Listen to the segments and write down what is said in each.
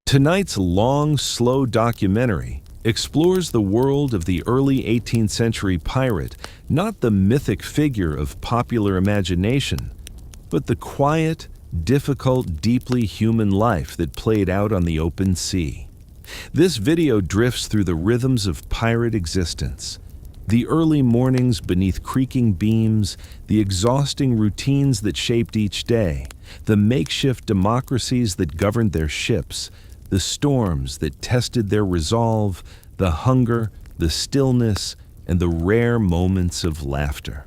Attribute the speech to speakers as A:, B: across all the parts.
A: Tonight's long, slow documentary explores the world of the early 18th century pirate, not the mythic figure of popular imagination, but the quiet, difficult, deeply human life that played out on the open sea. This video drifts through the rhythms of pirate existence. The early mornings beneath creaking beams, the exhausting routines that shaped each day, the makeshift democracies that governed their ships, the storms that tested their resolve, the hunger, the stillness, and the rare moments of laughter.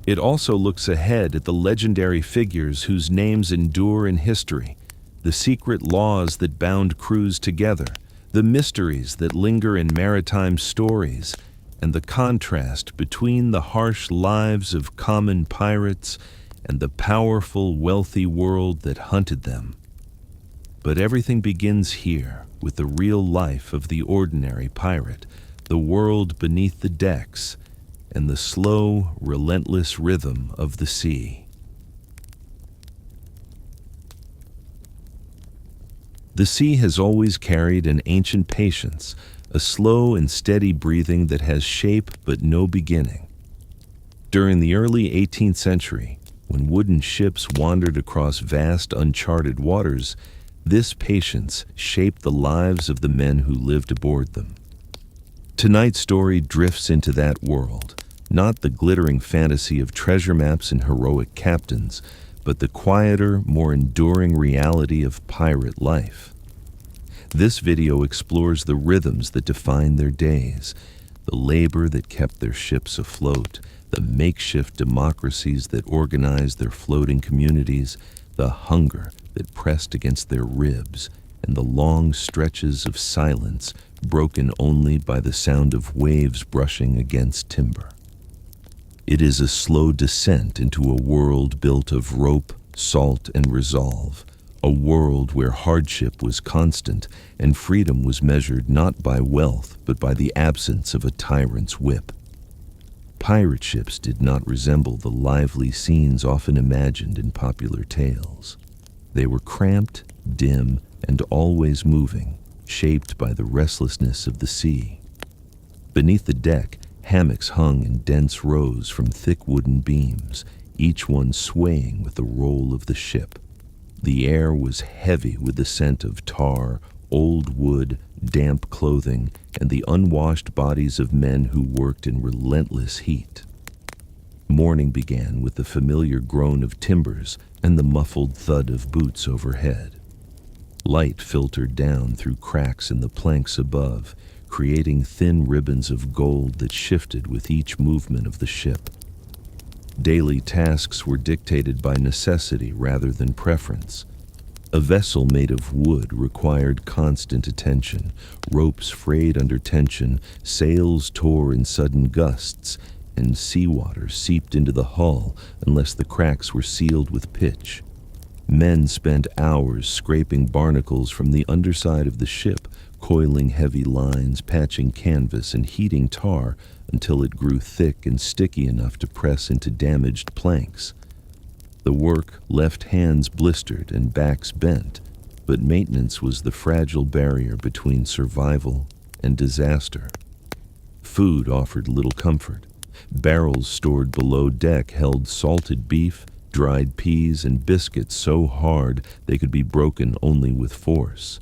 A: It also looks ahead at the legendary figures whose names endure in history, the secret laws that bound crews together, the mysteries that linger in maritime stories, and the contrast between the harsh lives of common pirates and the powerful, wealthy world that hunted them. But everything begins here, with the real life of the ordinary pirate, the world beneath the decks, and the slow, relentless rhythm of the sea. The sea has always carried an ancient patience, a slow and steady breathing that has shape but no beginning. During the early 18th century, when wooden ships wandered across vast, uncharted waters, this patience shaped the lives of the men who lived aboard them. Tonight's story drifts into that world, not the glittering fantasy of treasure maps and heroic captains, but the quieter, more enduring reality of pirate life. This video explores the rhythms that define their days, the labor that kept their ships afloat, the makeshift democracies that organized their floating communities, the hunger that pressed against their ribs, and the long stretches of silence broken only by the sound of waves brushing against timber. It is a slow descent into a world built of rope, salt, and resolve, a world where hardship was constant and freedom was measured not by wealth but by the absence of a tyrant's whip. Pirate ships did not resemble the lively scenes often imagined in popular tales. They were cramped, dim, and always moving, shaped by the restlessness of the sea. Beneath the deck, hammocks hung in dense rows from thick wooden beams, each one swaying with the roll of the ship. The air was heavy with the scent of tar, old wood, damp clothing, and the unwashed bodies of men who worked in relentless heat. Morning began with the familiar groan of timbers and the muffled thud of boots overhead. Light filtered down through cracks in the planks above, creating thin ribbons of gold that shifted with each movement of the ship. Daily tasks were dictated by necessity rather than preference. A vessel made of wood required constant attention, ropes frayed under tension, sails tore in sudden gusts, and seawater seeped into the hull unless the cracks were sealed with pitch. Men spent hours scraping barnacles from the underside of the ship, coiling heavy lines, patching canvas, and heating tar until it grew thick and sticky enough to press into damaged planks. The work left hands blistered and backs bent, but maintenance was the fragile barrier between survival and disaster. Food offered little comfort. Barrels stored below deck held salted beef, dried peas, and biscuits so hard they could be broken only with force.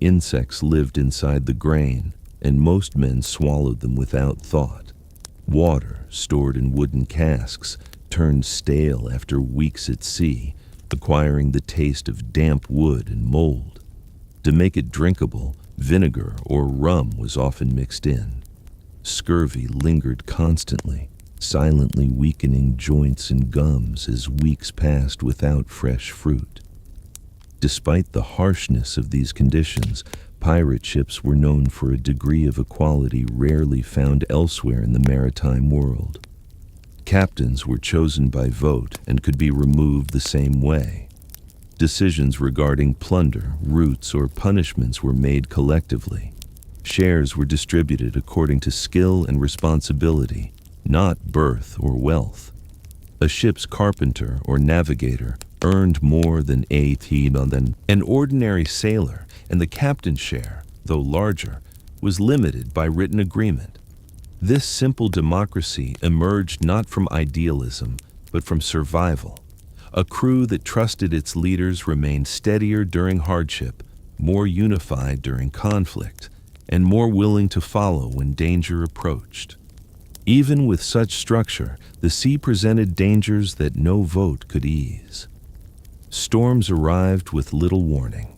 A: Insects lived inside the grain, and most men swallowed them without thought. Water, stored in wooden casks, turned stale after weeks at sea, acquiring the taste of damp wood and mold. To make it drinkable, vinegar or rum was often mixed in. Scurvy lingered constantly, silently weakening joints and gums as weeks passed without fresh fruit. Despite the harshness of these conditions, pirate ships were known for a degree of equality rarely found elsewhere in the maritime world. Captains were chosen by vote and could be removed the same way. Decisions regarding plunder, routes, or punishments were made collectively. Shares were distributed according to skill and responsibility, not birth or wealth. A ship's carpenter or navigator earned more than an ordinary sailor, and the captain's share, though larger, was limited by written agreement. This simple democracy emerged not from idealism, but from survival. A crew that trusted its leaders remained steadier during hardship, more unified during conflict, and more willing to follow when danger approached. Even with such structure, the sea presented dangers that no vote could ease. Storms arrived with little warning.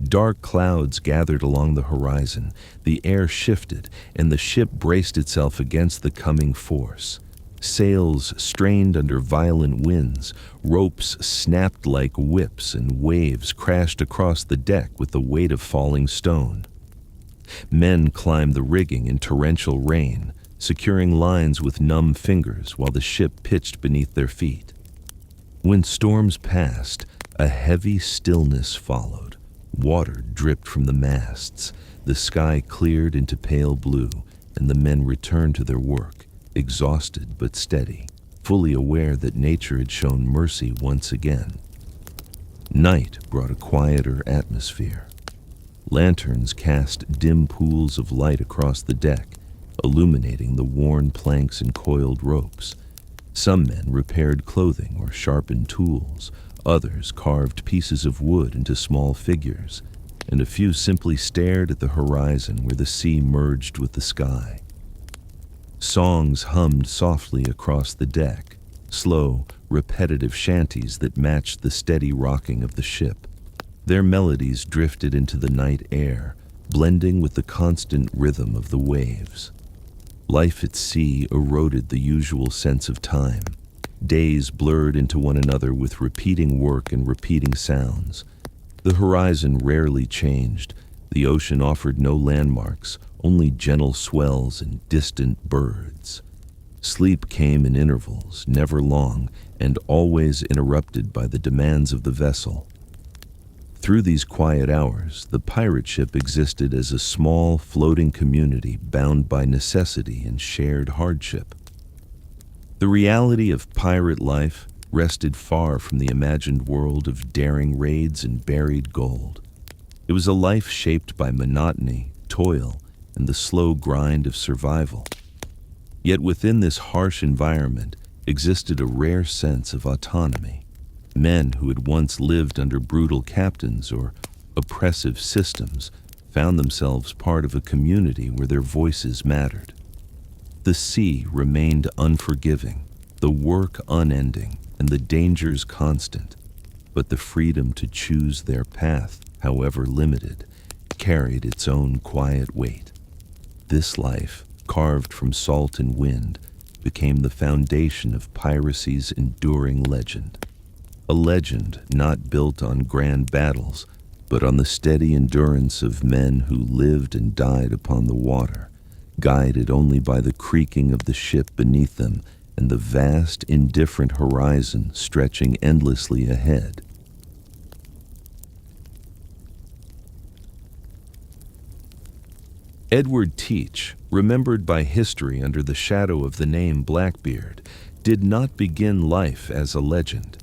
A: Dark clouds gathered along the horizon, the air shifted, and the ship braced itself against the coming force. Sails strained under violent winds, ropes snapped like whips, and waves crashed across the deck with the weight of falling stone. Men climbed the rigging in torrential rain, securing lines with numb fingers while the ship pitched beneath their feet. When storms passed, a heavy stillness followed. Water dripped from the masts, the sky cleared into pale blue, and the men returned to their work, exhausted but steady, fully aware that nature had shown mercy once again. Night brought a quieter atmosphere. Lanterns cast dim pools of light across the deck, illuminating the worn planks and coiled ropes. Some men repaired clothing or sharpened tools, others carved pieces of wood into small figures, and a few simply stared at the horizon where the sea merged with the sky. Songs hummed softly across the deck, slow, repetitive shanties that matched the steady rocking of the ship. Their melodies drifted into the night air, blending with the constant rhythm of the waves. Life at sea eroded the usual sense of time. Days blurred into one another with repeating work and repeating sounds. The horizon rarely changed. The ocean offered no landmarks, only gentle swells and distant birds. Sleep came in intervals, never long, and always interrupted by the demands of the vessel. Through these quiet hours, the pirate ship existed as a small, floating community bound by necessity and shared hardship. The reality of pirate life rested far from the imagined world of daring raids and buried gold. It was a life shaped by monotony, toil, and the slow grind of survival. Yet within this harsh environment existed a rare sense of autonomy. Men who had once lived under brutal captains or oppressive systems found themselves part of a community where their voices mattered. The sea remained unforgiving, the work unending, and the dangers constant, but the freedom to choose their path, however limited, carried its own quiet weight. This life, carved from salt and wind, became the foundation of piracy's enduring legend. A legend not built on grand battles, but on the steady endurance of men who lived and died upon the water, guided only by the creaking of the ship beneath them and the vast, indifferent horizon stretching endlessly ahead. Edward Teach, remembered by history under the shadow of the name Blackbeard, did not begin life as a legend.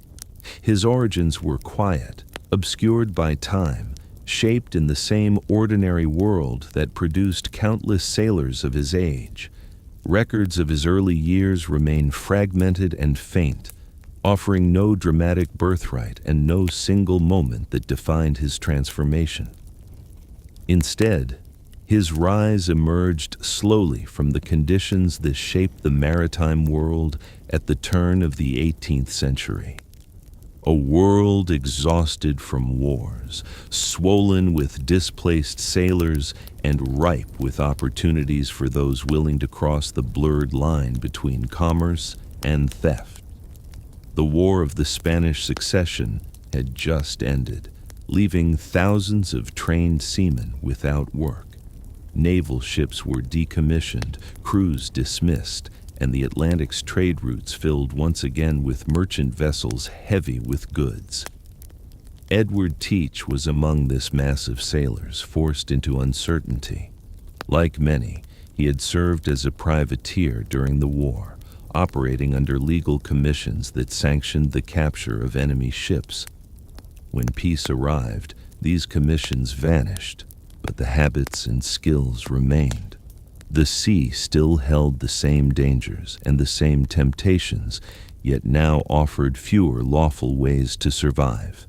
A: His origins were quiet, obscured by time, shaped in the same ordinary world that produced countless sailors of his age. Records of his early years remain fragmented and faint, offering no dramatic birthright and no single moment that defined his transformation. Instead, his rise emerged slowly from the conditions that shaped the maritime world at the turn of the 18th century. A world exhausted from wars, swollen with displaced sailors, and ripe with opportunities for those willing to cross the blurred line between commerce and theft. The War of the Spanish Succession had just ended, leaving thousands of trained seamen without work. Naval ships were decommissioned, crews dismissed, and the Atlantic's trade routes filled once again with merchant vessels heavy with goods. Edward Teach was among this mass of sailors forced into uncertainty. Like many, he had served as a privateer during the war, operating under legal commissions that sanctioned the capture of enemy ships. When peace arrived, these commissions vanished, but the habits and skills remained. The sea still held the same dangers and the same temptations, yet now offered fewer lawful ways to survive.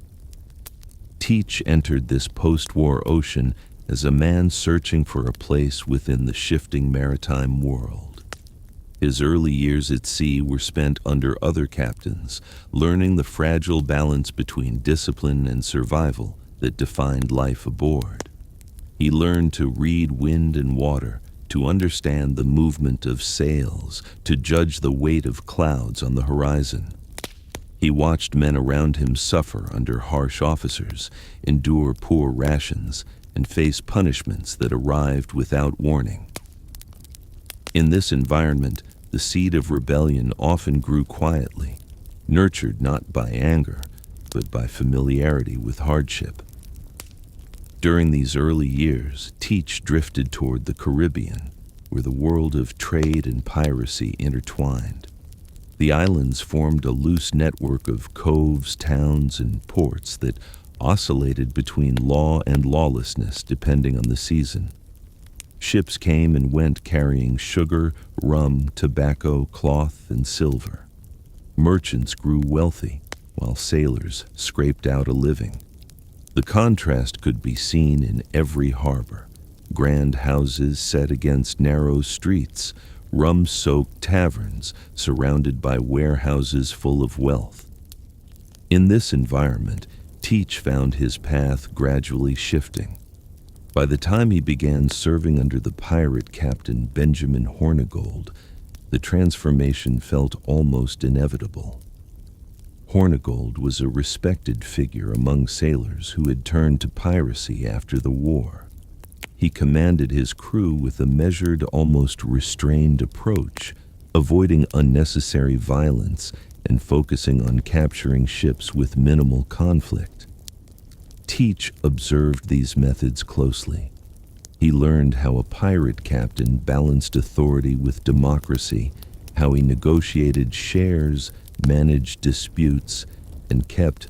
A: Teach entered this post-war ocean as a man searching for a place within the shifting maritime world. His early years at sea were spent under other captains, learning the fragile balance between discipline and survival that defined life aboard. He learned to read wind and water, to understand the movement of sails, to judge the weight of clouds on the horizon. He watched men around him suffer under harsh officers, endure poor rations, and face punishments that arrived without warning. In this environment, the seed of rebellion often grew quietly, nurtured not by anger, but by familiarity with hardship. During these early years, Teach drifted toward the Caribbean, where the world of trade and piracy intertwined. The islands formed a loose network of coves, towns, and ports that oscillated between law and lawlessness depending on the season. Ships came and went carrying sugar, rum, tobacco, cloth, and silver. Merchants grew wealthy, while sailors scraped out a living. The contrast could be seen in every harbor. Grand houses set against narrow streets, rum-soaked taverns surrounded by warehouses full of wealth. In this environment, Teach found his path gradually shifting. By the time he began serving under the pirate captain Benjamin Hornigold, the transformation felt almost inevitable. Hornigold was a respected figure among sailors who had turned to piracy after the war. He commanded his crew with a measured, almost restrained approach, avoiding unnecessary violence and focusing on capturing ships with minimal conflict. Teach observed these methods closely. He learned how a pirate captain balanced authority with democracy, how he negotiated shares, managed disputes, and kept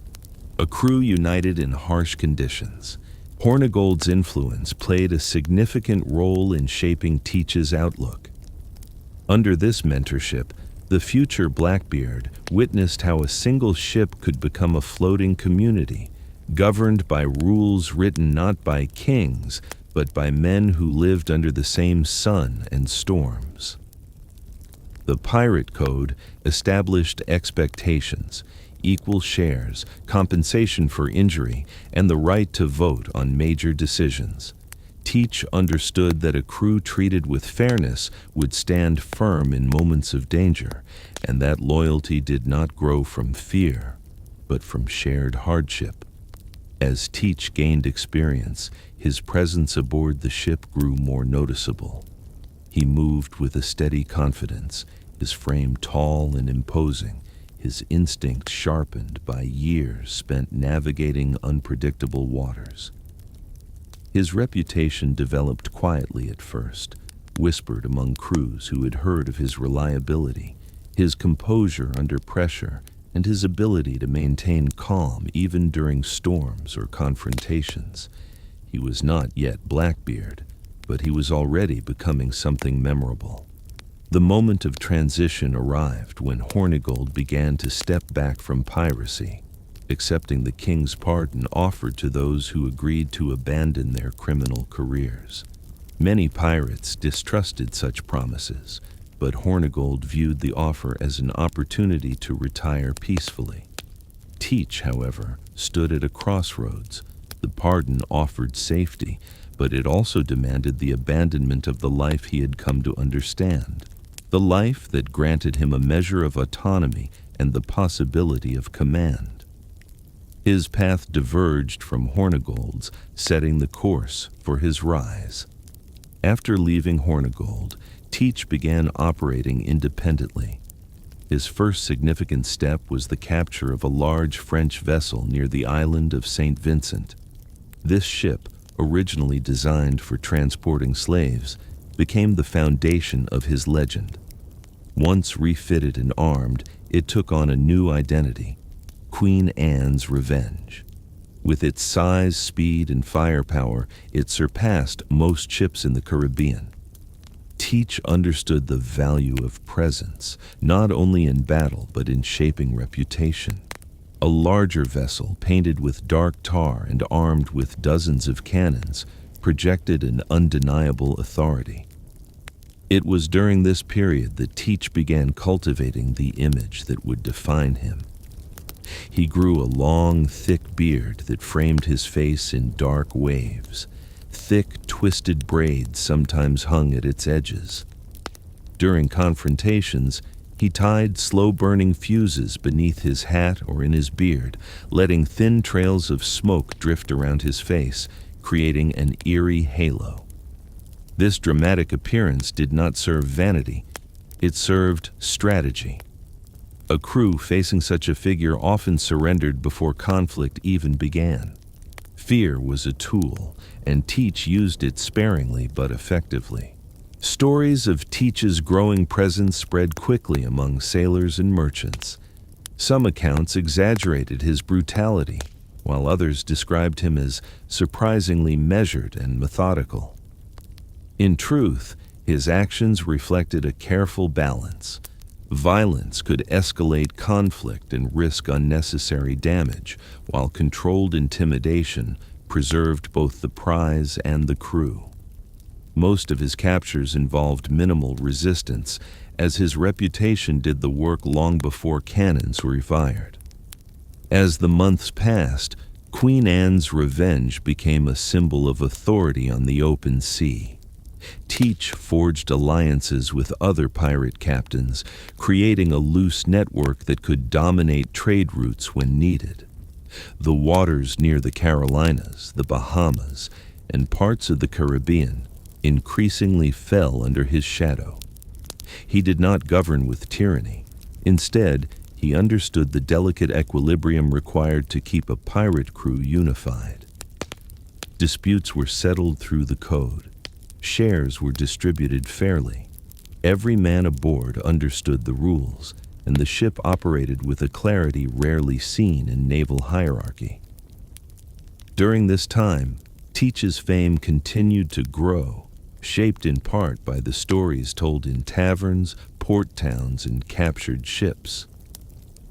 A: a crew united in harsh conditions. Hornigold's influence played a significant role in shaping Teach's outlook. Under this mentorship, the future Blackbeard witnessed how a single ship could become a floating community, governed by rules written not by kings, but by men who lived under the same sun and storms. The Pirate Code established expectations, equal shares, compensation for injury, and the right to vote on major decisions. Teach understood that a crew treated with fairness would stand firm in moments of danger, and that loyalty did not grow from fear, but from shared hardship. As Teach gained experience, his presence aboard the ship grew more noticeable. He moved with a steady confidence, his frame tall and imposing, his instincts sharpened by years spent navigating unpredictable waters. His reputation developed quietly at first, whispered among crews who had heard of his reliability, his composure under pressure, and his ability to maintain calm even during storms or confrontations. He was not yet Blackbeard, but he was already becoming something memorable. The moment of transition arrived when Hornigold began to step back from piracy, accepting the king's pardon offered to those who agreed to abandon their criminal careers. Many pirates distrusted such promises, but Hornigold viewed the offer as an opportunity to retire peacefully. Teach, however, stood at a crossroads. The pardon offered safety, but it also demanded the abandonment of the life he had come to understand, the life that granted him a measure of autonomy and the possibility of command. His path diverged from Hornigold's, setting the course for his rise. After leaving Hornigold, Teach began operating independently. His first significant step was the capture of a large French vessel near the island of St. Vincent. This ship, originally designed for transporting slaves, became the foundation of his legend. Once refitted and armed, it took on a new identity: Queen Anne's Revenge. With its size, speed, and firepower, it surpassed most ships in the Caribbean. Teach understood the value of presence, not only in battle but in shaping reputation. A larger vessel, painted with dark tar and armed with dozens of cannons, projected an undeniable authority. It was during this period that Teach began cultivating the image that would define him. He grew a long, thick beard that framed his face in dark waves. Thick, twisted braids sometimes hung at its edges. During confrontations, he tied slow-burning fuses beneath his hat or in his beard, letting thin trails of smoke drift around his face, creating an eerie halo. This dramatic appearance did not serve vanity. It served strategy. A crew facing such a figure often surrendered before conflict even began. Fear was a tool, and Teach used it sparingly but effectively. Stories of Teach's growing presence spread quickly among sailors and merchants. Some accounts exaggerated his brutality, while others described him as surprisingly measured and methodical. In truth, his actions reflected a careful balance. Violence could escalate conflict and risk unnecessary damage, while controlled intimidation preserved both the prize and the crew. Most of his captures involved minimal resistance, as his reputation did the work long before cannons were fired. As the months passed, Queen Anne's Revenge became a symbol of authority on the open sea. Teach forged alliances with other pirate captains, creating a loose network that could dominate trade routes when needed. The waters near the Carolinas, the Bahamas, and parts of the Caribbean increasingly fell under his shadow. He did not govern with tyranny. Instead, he understood the delicate equilibrium required to keep a pirate crew unified. Disputes were settled through the code. Shares were distributed fairly. Every man aboard understood the rules, and the ship operated with a clarity rarely seen in naval hierarchy. During this time, Teach's fame continued to grow, shaped in part by the stories told in taverns, port towns, and captured ships.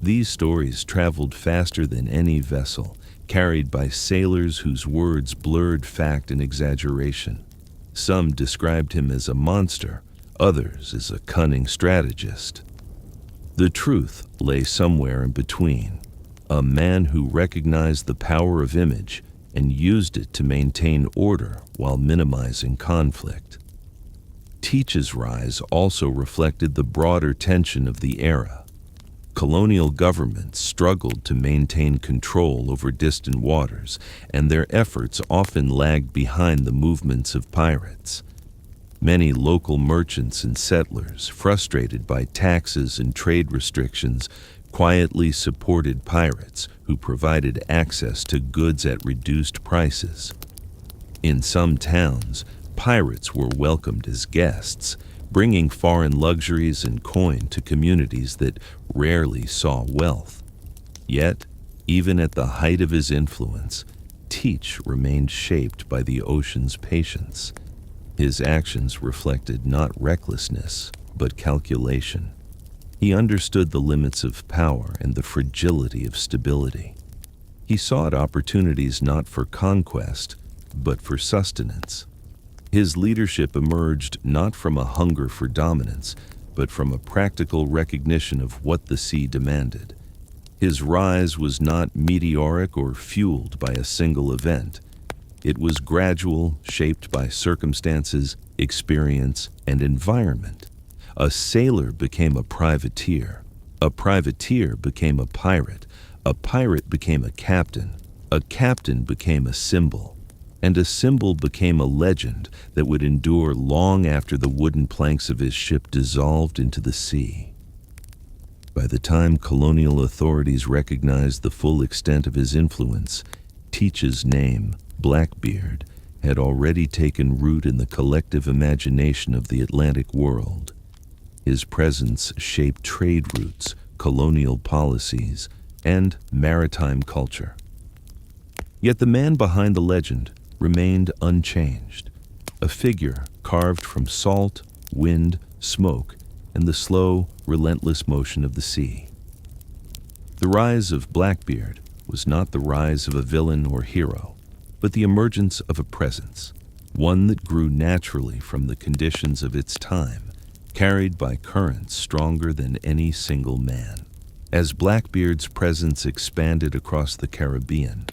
A: These stories traveled faster than any vessel, carried by sailors whose words blurred fact and exaggeration. Some described him as a monster, others as a cunning strategist. The truth lay somewhere in between, a man who recognized the power of image and used it to maintain order while minimizing conflict. Teach's rise also reflected the broader tension of the era. Colonial governments struggled to maintain control over distant waters, and their efforts often lagged behind the movements of pirates. Many local merchants and settlers, frustrated by taxes and trade restrictions, quietly supported pirates who provided access to goods at reduced prices. In some towns, pirates were welcomed as guests, bringing foreign luxuries and coin to communities that rarely saw wealth. Yet, even at the height of his influence, Teach remained shaped by the ocean's patience. His actions reflected not recklessness, but calculation. He understood the limits of power and the fragility of stability. He sought opportunities not for conquest, but for sustenance. His leadership emerged not from a hunger for dominance, but from a practical recognition of what the sea demanded. His rise was not meteoric or fueled by a single event. It was gradual, shaped by circumstances, experience, and environment. A sailor became a privateer became a pirate became a captain became a symbol, and a symbol became a legend that would endure long after the wooden planks of his ship dissolved into the sea. By the time colonial authorities recognized the full extent of his influence, Teach's name, Blackbeard, had already taken root in the collective imagination of the Atlantic world. His presence shaped trade routes, colonial policies, and maritime culture. Yet the man behind the legend remained unchanged, a figure carved from salt, wind, smoke, and the slow, relentless motion of the sea. The rise of Blackbeard was not the rise of a villain or hero, but the emergence of a presence, one that grew naturally from the conditions of its time, carried by currents stronger than any single man. As Blackbeard's presence expanded across the Caribbean,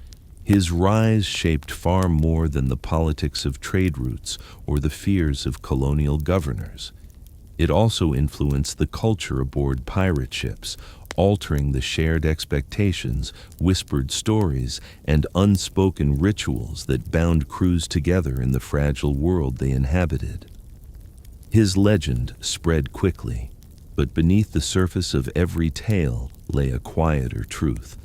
A: his rise shaped far more than the politics of trade routes or the fears of colonial governors. It also influenced the culture aboard pirate ships, altering the shared expectations, whispered stories, and unspoken rituals that bound crews together in the fragile world they inhabited. His legend spread quickly, but beneath the surface of every tale lay a quieter truth.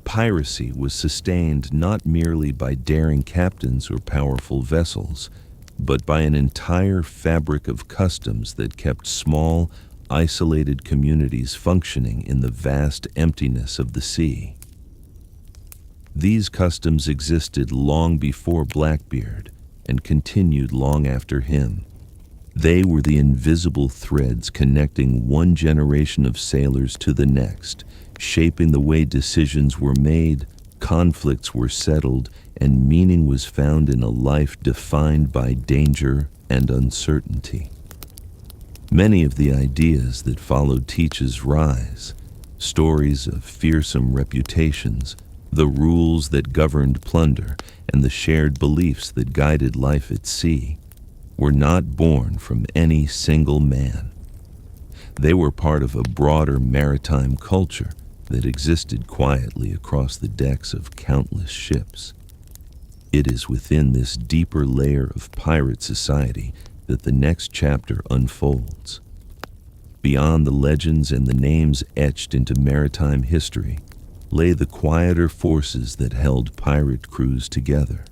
A: Piracy was sustained not merely by daring captains or powerful vessels, but by an entire fabric of customs that kept small, isolated communities functioning in the vast emptiness of the sea. These customs existed long before Blackbeard and continued long after him. They were the invisible threads connecting one generation of sailors to the next, shaping the way decisions were made, conflicts were settled, and meaning was found in a life defined by danger and uncertainty. Many of the ideas that followed Teach's rise, stories of fearsome reputations, the rules that governed plunder, and the shared beliefs that guided life at sea, were not born from any single man. They were part of a broader maritime culture that existed quietly across the decks of countless ships. It is within this deeper layer of pirate society that the next chapter unfolds. Beyond the legends and the names etched into maritime history lay the quieter forces that held pirate crews together,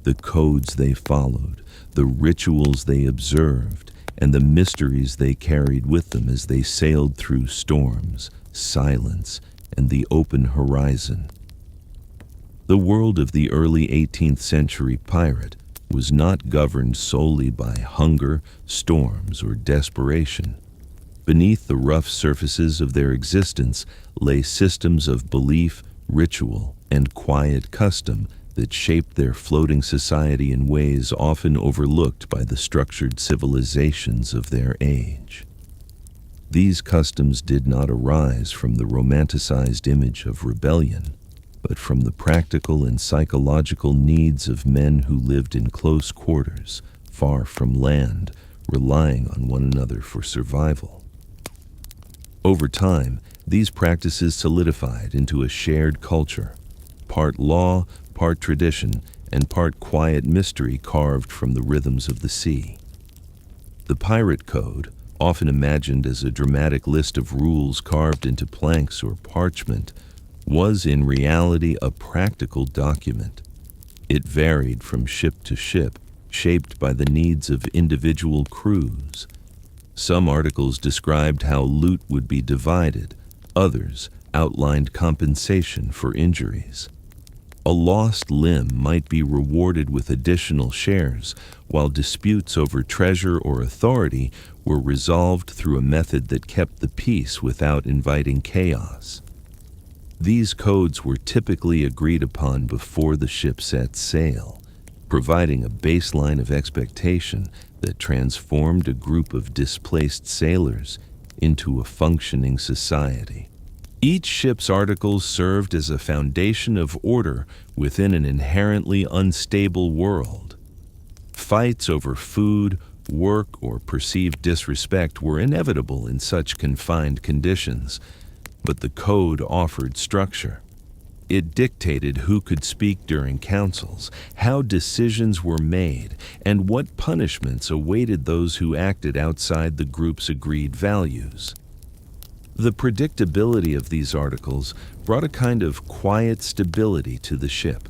A: the codes they followed, the rituals they observed, and the mysteries they carried with them as they sailed through storms, silence, and the open horizon. The world of the early 18th century pirate was not governed solely by hunger, storms, or desperation. Beneath the rough surfaces of their existence lay systems of belief, ritual, and quiet custom that shaped their floating society in ways often overlooked by the structured civilizations of their age. These customs did not arise from the romanticized image of rebellion, but from the practical and psychological needs of men who lived in close quarters, far from land, relying on one another for survival. Over time, these practices solidified into a shared culture, part law, part tradition, and part quiet mystery carved from the rhythms of the sea. The pirate code, often imagined as a dramatic list of rules carved into planks or parchment, was in reality a practical document. It varied from ship to ship, shaped by the needs of individual crews. Some articles described how loot would be divided, others outlined compensation for injuries. A lost limb might be rewarded with additional shares, while disputes over treasure or authority were resolved through a method that kept the peace without inviting chaos. These codes were typically agreed upon before the ship set sail, providing a baseline of expectation that transformed a group of displaced sailors into a functioning society. Each ship's articles served as a foundation of order within an inherently unstable world. Fights over food, work, or perceived disrespect were inevitable in such confined conditions, but the code offered structure. It dictated who could speak during councils, how decisions were made, and what punishments awaited those who acted outside the group's agreed values. The predictability of these articles brought a kind of quiet stability to the ship.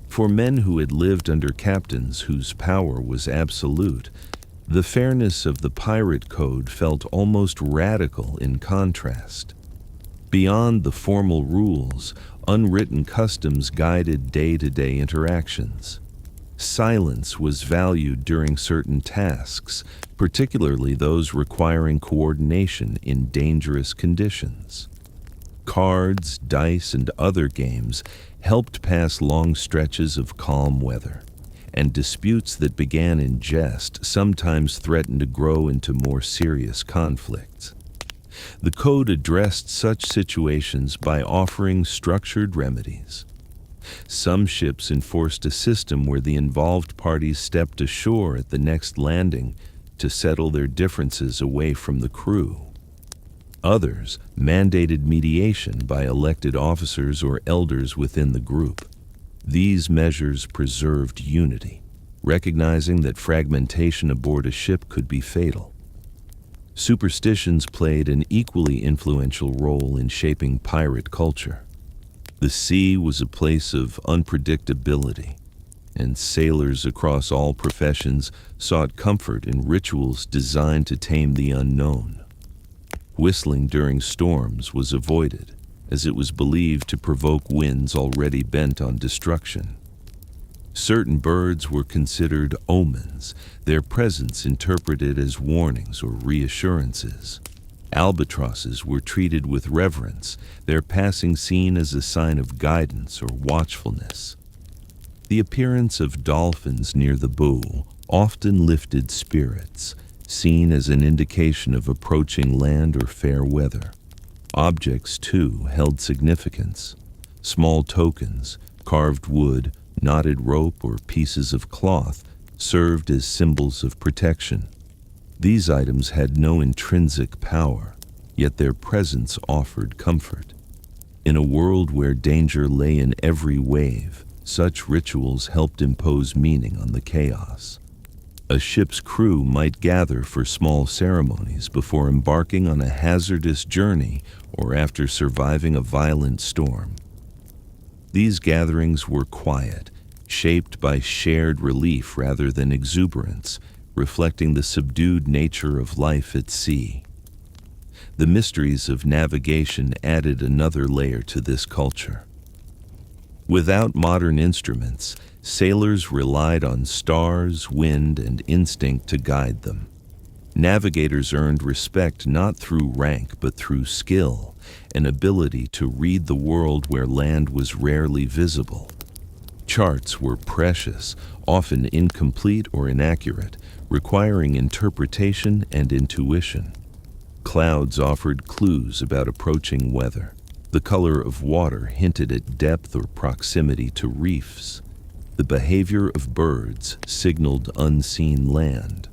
A: For men who had lived under captains whose power was absolute, The fairness of the pirate code felt almost radical in contrast. Beyond the formal rules, unwritten customs guided day-to-day interactions. Silence was valued during certain tasks, particularly those requiring coordination in dangerous conditions. Cards, dice, and other games helped pass long stretches of calm weather, and disputes that began in jest sometimes threatened to grow into more serious conflicts. The code addressed such situations by offering structured remedies. Some ships enforced a system where the involved parties stepped ashore at the next landing to settle their differences away from the crew. Others mandated mediation by elected officers or elders within the group. These measures preserved unity, recognizing that fragmentation aboard a ship could be fatal. Superstitions played an equally influential role in shaping pirate culture. The sea was a place of unpredictability, and sailors across all professions sought comfort in rituals designed to tame the unknown. Whistling during storms was avoided, as it was believed to provoke winds already bent on destruction. Certain birds were considered omens, their presence interpreted as warnings or reassurances. Albatrosses were treated with reverence, their passing seen as a sign of guidance or watchfulness. The appearance of dolphins near the bow often lifted spirits, seen as an indication of approaching land or fair weather. Objects, too, held significance. Small tokens, carved wood, knotted rope, or pieces of cloth served as symbols of protection. These items had no intrinsic power, yet their presence offered comfort. In a world where danger lay in every wave, such rituals helped impose meaning on the chaos. A ship's crew might gather for small ceremonies before embarking on a hazardous journey or after surviving a violent storm. These gatherings were quiet, shaped by shared relief rather than exuberance, reflecting the subdued nature of life at sea. The mysteries of navigation added another layer to this culture. Without modern instruments, sailors relied on stars, wind, and instinct to guide them. Navigators earned respect not through rank but through skill, an ability to read the world where land was rarely visible. Charts were precious, often incomplete or inaccurate, requiring interpretation and intuition. Clouds offered clues about approaching weather. The color of water hinted at depth or proximity to reefs. The behavior of birds signaled unseen land.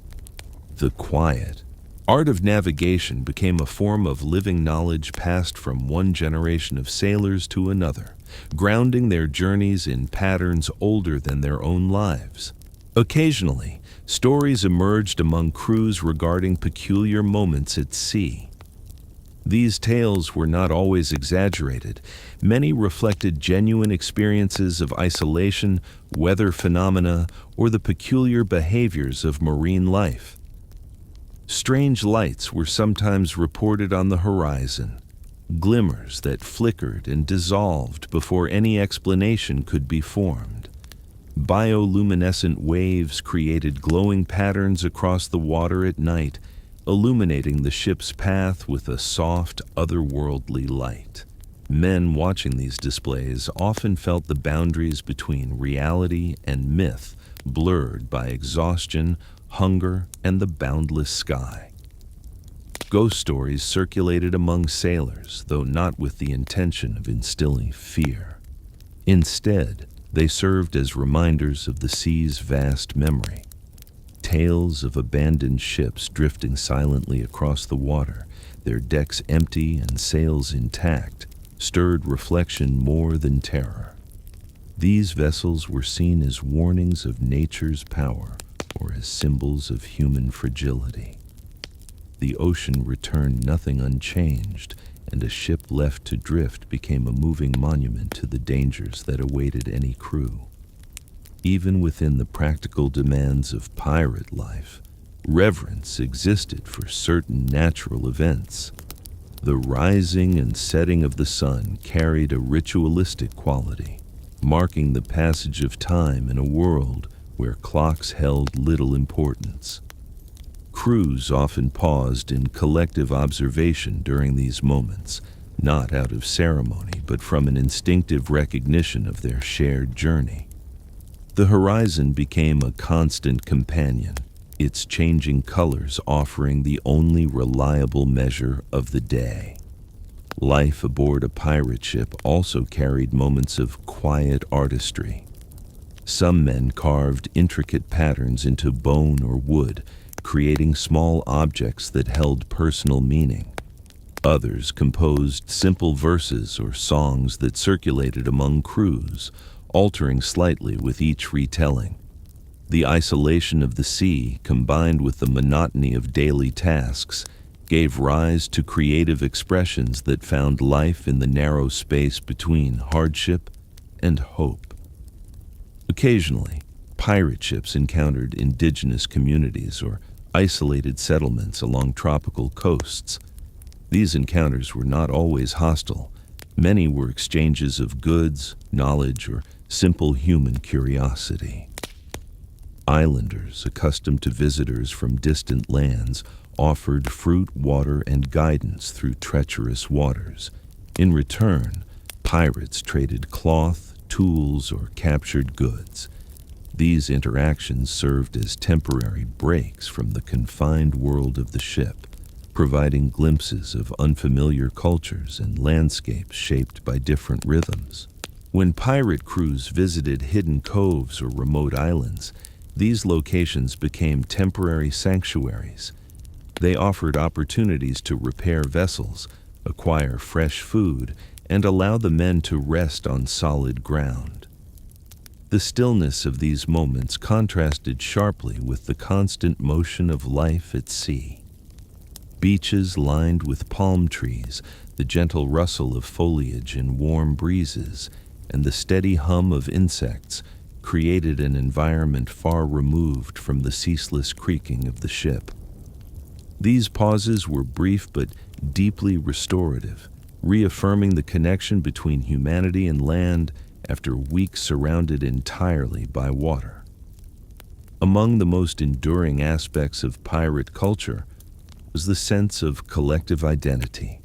A: The quiet art of navigation became a form of living knowledge passed from one generation of sailors to another, grounding their journeys in patterns older than their own lives. Occasionally, stories emerged among crews regarding peculiar moments at sea. These tales were not always exaggerated. Many reflected genuine experiences of isolation, weather phenomena, or the peculiar behaviors of marine life. Strange lights were sometimes reported on the horizon, glimmers that flickered and dissolved before any explanation could be formed. Bioluminescent waves created glowing patterns across the water at night, illuminating the ship's path with a soft, otherworldly light. Men watching these displays often felt the boundaries between reality and myth blurred by exhaustion, hunger, and the boundless sky. Ghost stories circulated among sailors, though not with the intention of instilling fear. Instead, they served as reminders of the sea's vast memory. Tales of abandoned ships drifting silently across the water, their decks empty and sails intact, stirred reflection more than terror. These vessels were seen as warnings of nature's power or as symbols of human fragility. The ocean returned nothing unchanged, and a ship left to drift became a moving monument to the dangers that awaited any crew. Even within the practical demands of pirate life, Reverence existed for certain natural events. The rising and setting of the sun carried a ritualistic quality, marking the passage of time in a world where clocks held little importance. Crews often paused in collective observation during these moments, not out of ceremony, but from an instinctive recognition of their shared journey. The horizon became a constant companion, its changing colors offering the only reliable measure of the day. Life aboard a pirate ship also carried moments of quiet artistry. Some men carved intricate patterns into bone or wood, creating small objects that held personal meaning. Others composed simple verses or songs that circulated among crews, altering slightly with each retelling. The isolation of the sea, combined with the monotony of daily tasks, gave rise to creative expressions that found life in the narrow space between hardship and hope. Occasionally, pirate ships encountered indigenous communities or isolated settlements along tropical coasts. These encounters were not always hostile. Many were exchanges of goods, knowledge, or simple human curiosity. Islanders, accustomed to visitors from distant lands, offered fruit, water, and guidance through treacherous waters. In return, pirates traded cloth, tools, or captured goods. These interactions served as temporary breaks from the confined world of the ship, providing glimpses of unfamiliar cultures and landscapes shaped by different rhythms. When pirate crews visited hidden coves or remote islands, these locations became temporary sanctuaries. They offered opportunities to repair vessels, acquire fresh food, and allow the men to rest on solid ground. The stillness of these moments contrasted sharply with the constant motion of life at sea. Beaches lined with palm trees, the gentle rustle of foliage in warm breezes, and the steady hum of insects created an environment far removed from the ceaseless creaking of the ship. These pauses were brief but deeply restorative, reaffirming the connection between humanity and land after weeks surrounded entirely by water. Among the most enduring aspects of pirate culture was the sense of collective identity.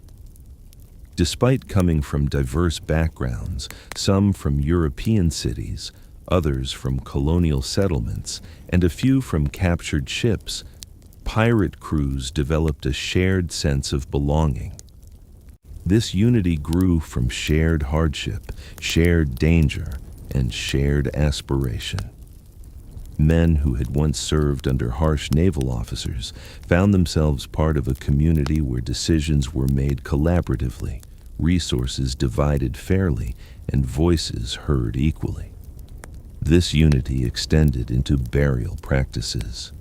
A: Despite coming from diverse backgrounds, some from European cities, others from colonial settlements, and a few from captured ships, pirate crews developed a shared sense of belonging. This unity grew from shared hardship, shared danger, and shared aspiration. Men who had once served under harsh naval officers found themselves part of a community where decisions were made collaboratively, resources divided fairly, and voices heard equally. This unity extended into burial practices.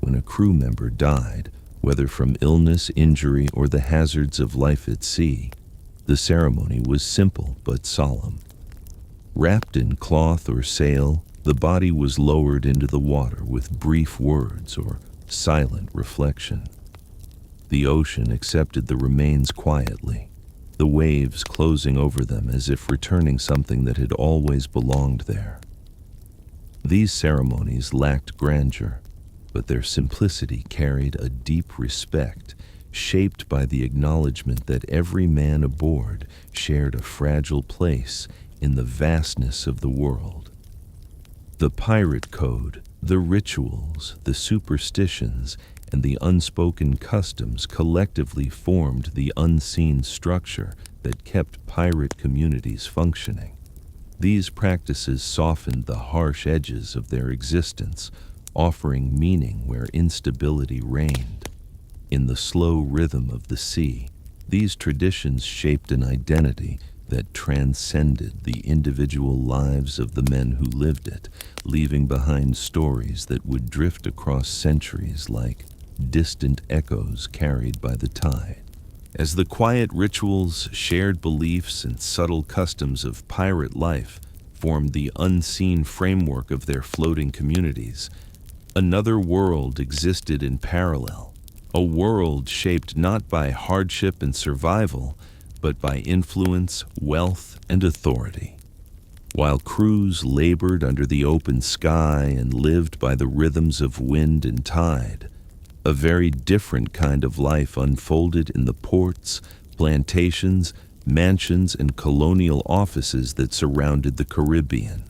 A: When a crew member died, whether from illness, injury, or the hazards of life at sea, the ceremony was simple but solemn. Wrapped in cloth or sail, the body was lowered into the water with brief words or silent reflection. The ocean accepted the remains quietly, the waves closing over them as if returning something that had always belonged there. These ceremonies lacked grandeur, but their simplicity carried a deep respect, shaped by the acknowledgement that every man aboard shared a fragile place in the vastness of the world. The pirate code, the rituals, the superstitions, and the unspoken customs collectively formed the unseen structure that kept pirate communities functioning. These practices softened the harsh edges of their existence, offering meaning where instability reigned. In the slow rhythm of the sea, these traditions shaped an identity that transcended the individual lives of the men who lived it, leaving behind stories that would drift across centuries like distant echoes carried by the tide. As the quiet rituals, shared beliefs, and subtle customs of pirate life formed the unseen framework of their floating communities, Another world existed in parallel, a world shaped not by hardship and survival, but by influence, wealth, and authority. While crews labored under the open sky and lived by the rhythms of wind and tide, a very different kind of life unfolded in the ports, plantations, mansions, and colonial offices that surrounded the Caribbean.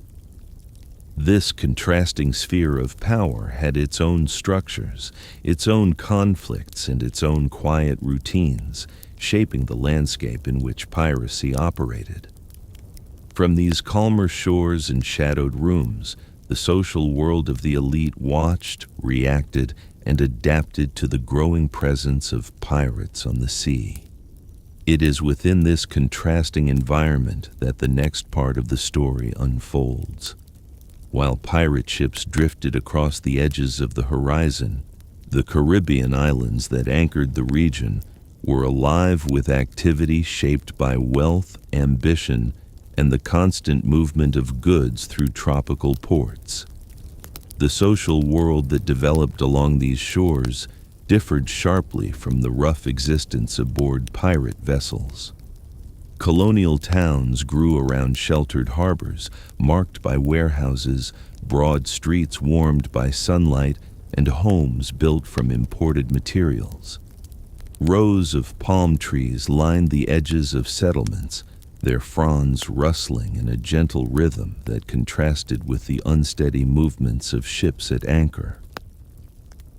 A: This contrasting sphere of power had its own structures, its own conflicts, and its own quiet routines, shaping the landscape in which piracy operated. From these calmer shores and shadowed rooms, the social world of the elite watched, reacted, and adapted to the growing presence of pirates on the sea. It is within this contrasting environment that the next part of the story unfolds. While pirate ships drifted across the edges of the horizon, the Caribbean islands that anchored the region were alive with activity shaped by wealth, ambition, and the constant movement of goods through tropical ports. The social world that developed along these shores differed sharply from the rough existence aboard pirate vessels. Colonial towns grew around sheltered harbors, marked by warehouses, broad streets warmed by sunlight, and homes built from imported materials. Rows of palm trees lined the edges of settlements, their fronds rustling in a gentle rhythm that contrasted with the unsteady movements of ships at anchor.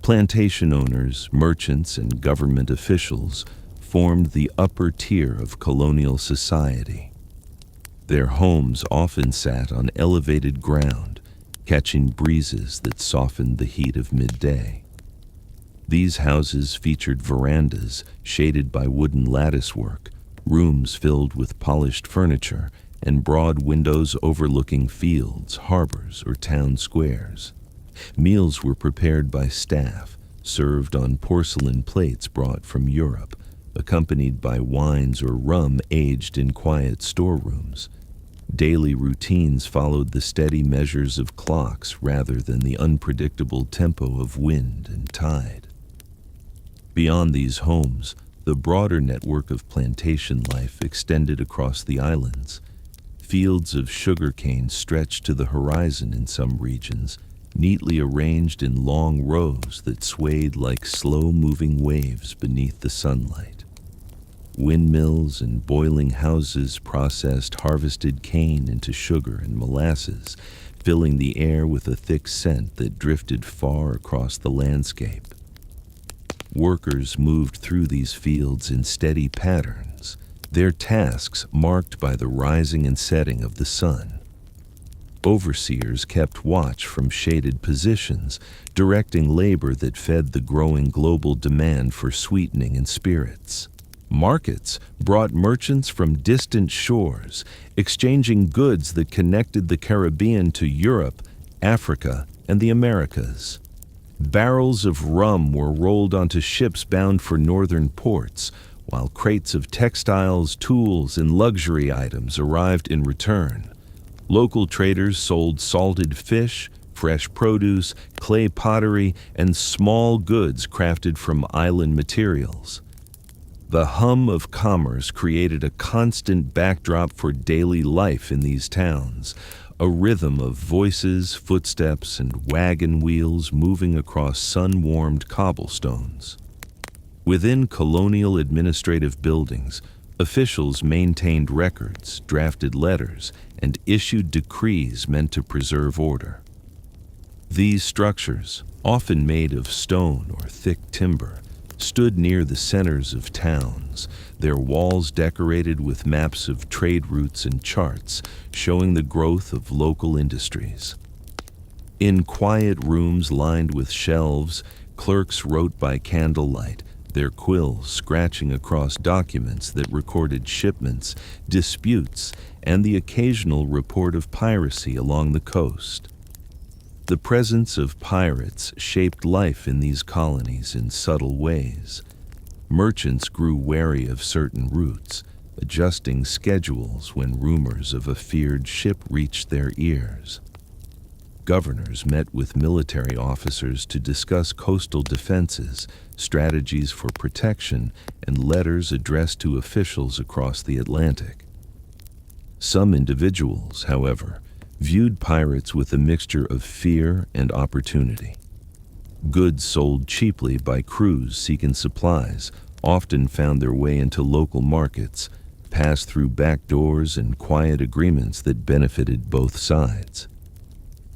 A: Plantation owners, merchants, and government officials formed the upper tier of colonial society. Their homes often sat on elevated ground, catching breezes that softened the heat of midday. These houses featured verandas shaded by wooden latticework, rooms filled with polished furniture, and broad windows overlooking fields, harbors, or town squares. Meals were prepared by staff, served on porcelain plates brought from Europe, accompanied by wines or rum aged in quiet storerooms. Daily routines followed the steady measures of clocks rather than the unpredictable tempo of wind and tide. Beyond these homes, the broader network of plantation life extended across the islands. Fields of sugarcane stretched to the horizon in some regions, neatly arranged in long rows that swayed like slow-moving waves beneath the sunlight. Windmills and boiling houses processed harvested cane into sugar and molasses, filling the air with a thick scent that drifted far across the landscape. Workers moved through these fields in steady patterns, their tasks marked by the rising and setting of the sun. Overseers kept watch from shaded positions, directing labor that fed the growing global demand for sweetening and spirits. Markets brought merchants from distant shores, exchanging goods that connected the Caribbean to Europe, Africa, and the Americas. Barrels of rum were rolled onto ships bound for northern ports, while crates of textiles, tools, and luxury items arrived in return. Local traders sold salted fish, fresh produce, clay pottery, and small goods crafted from island materials. The hum of commerce created a constant backdrop for daily life in these towns, a rhythm of voices, footsteps, and wagon wheels moving across sun-warmed cobblestones. Within colonial administrative buildings, officials maintained records, drafted letters, and issued decrees meant to preserve order. These structures, often made of stone or thick timber, stood near the centers of towns, their walls decorated with maps of trade routes and charts showing the growth of local industries. In quiet rooms lined with shelves, clerks wrote by candlelight, their quills scratching across documents that recorded shipments, disputes, and the occasional report of piracy along the coast. The presence of pirates shaped life in these colonies in subtle ways. Merchants grew wary of certain routes, adjusting schedules when rumors of a feared ship reached their ears. Governors met with military officers to discuss coastal defenses, strategies for protection, and letters addressed to officials across the Atlantic. Some individuals, however, viewed pirates with a mixture of fear and opportunity. Goods sold cheaply by crews seeking supplies often found their way into local markets, passed through back doors and quiet agreements that benefited both sides.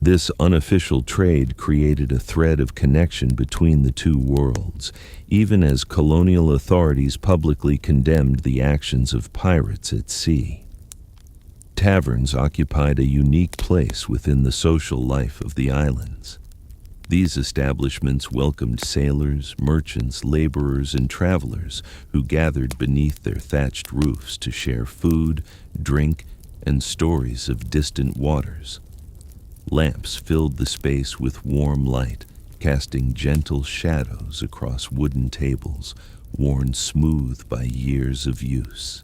A: This unofficial trade created a thread of connection between the two worlds, even as colonial authorities publicly condemned the actions of pirates at sea. Taverns occupied a unique place within the social life of the islands. These establishments welcomed sailors, merchants, laborers, and travelers who gathered beneath their thatched roofs to share food, drink, and stories of distant waters. Lamps filled the space with warm light, casting gentle shadows across wooden tables worn smooth by years of use.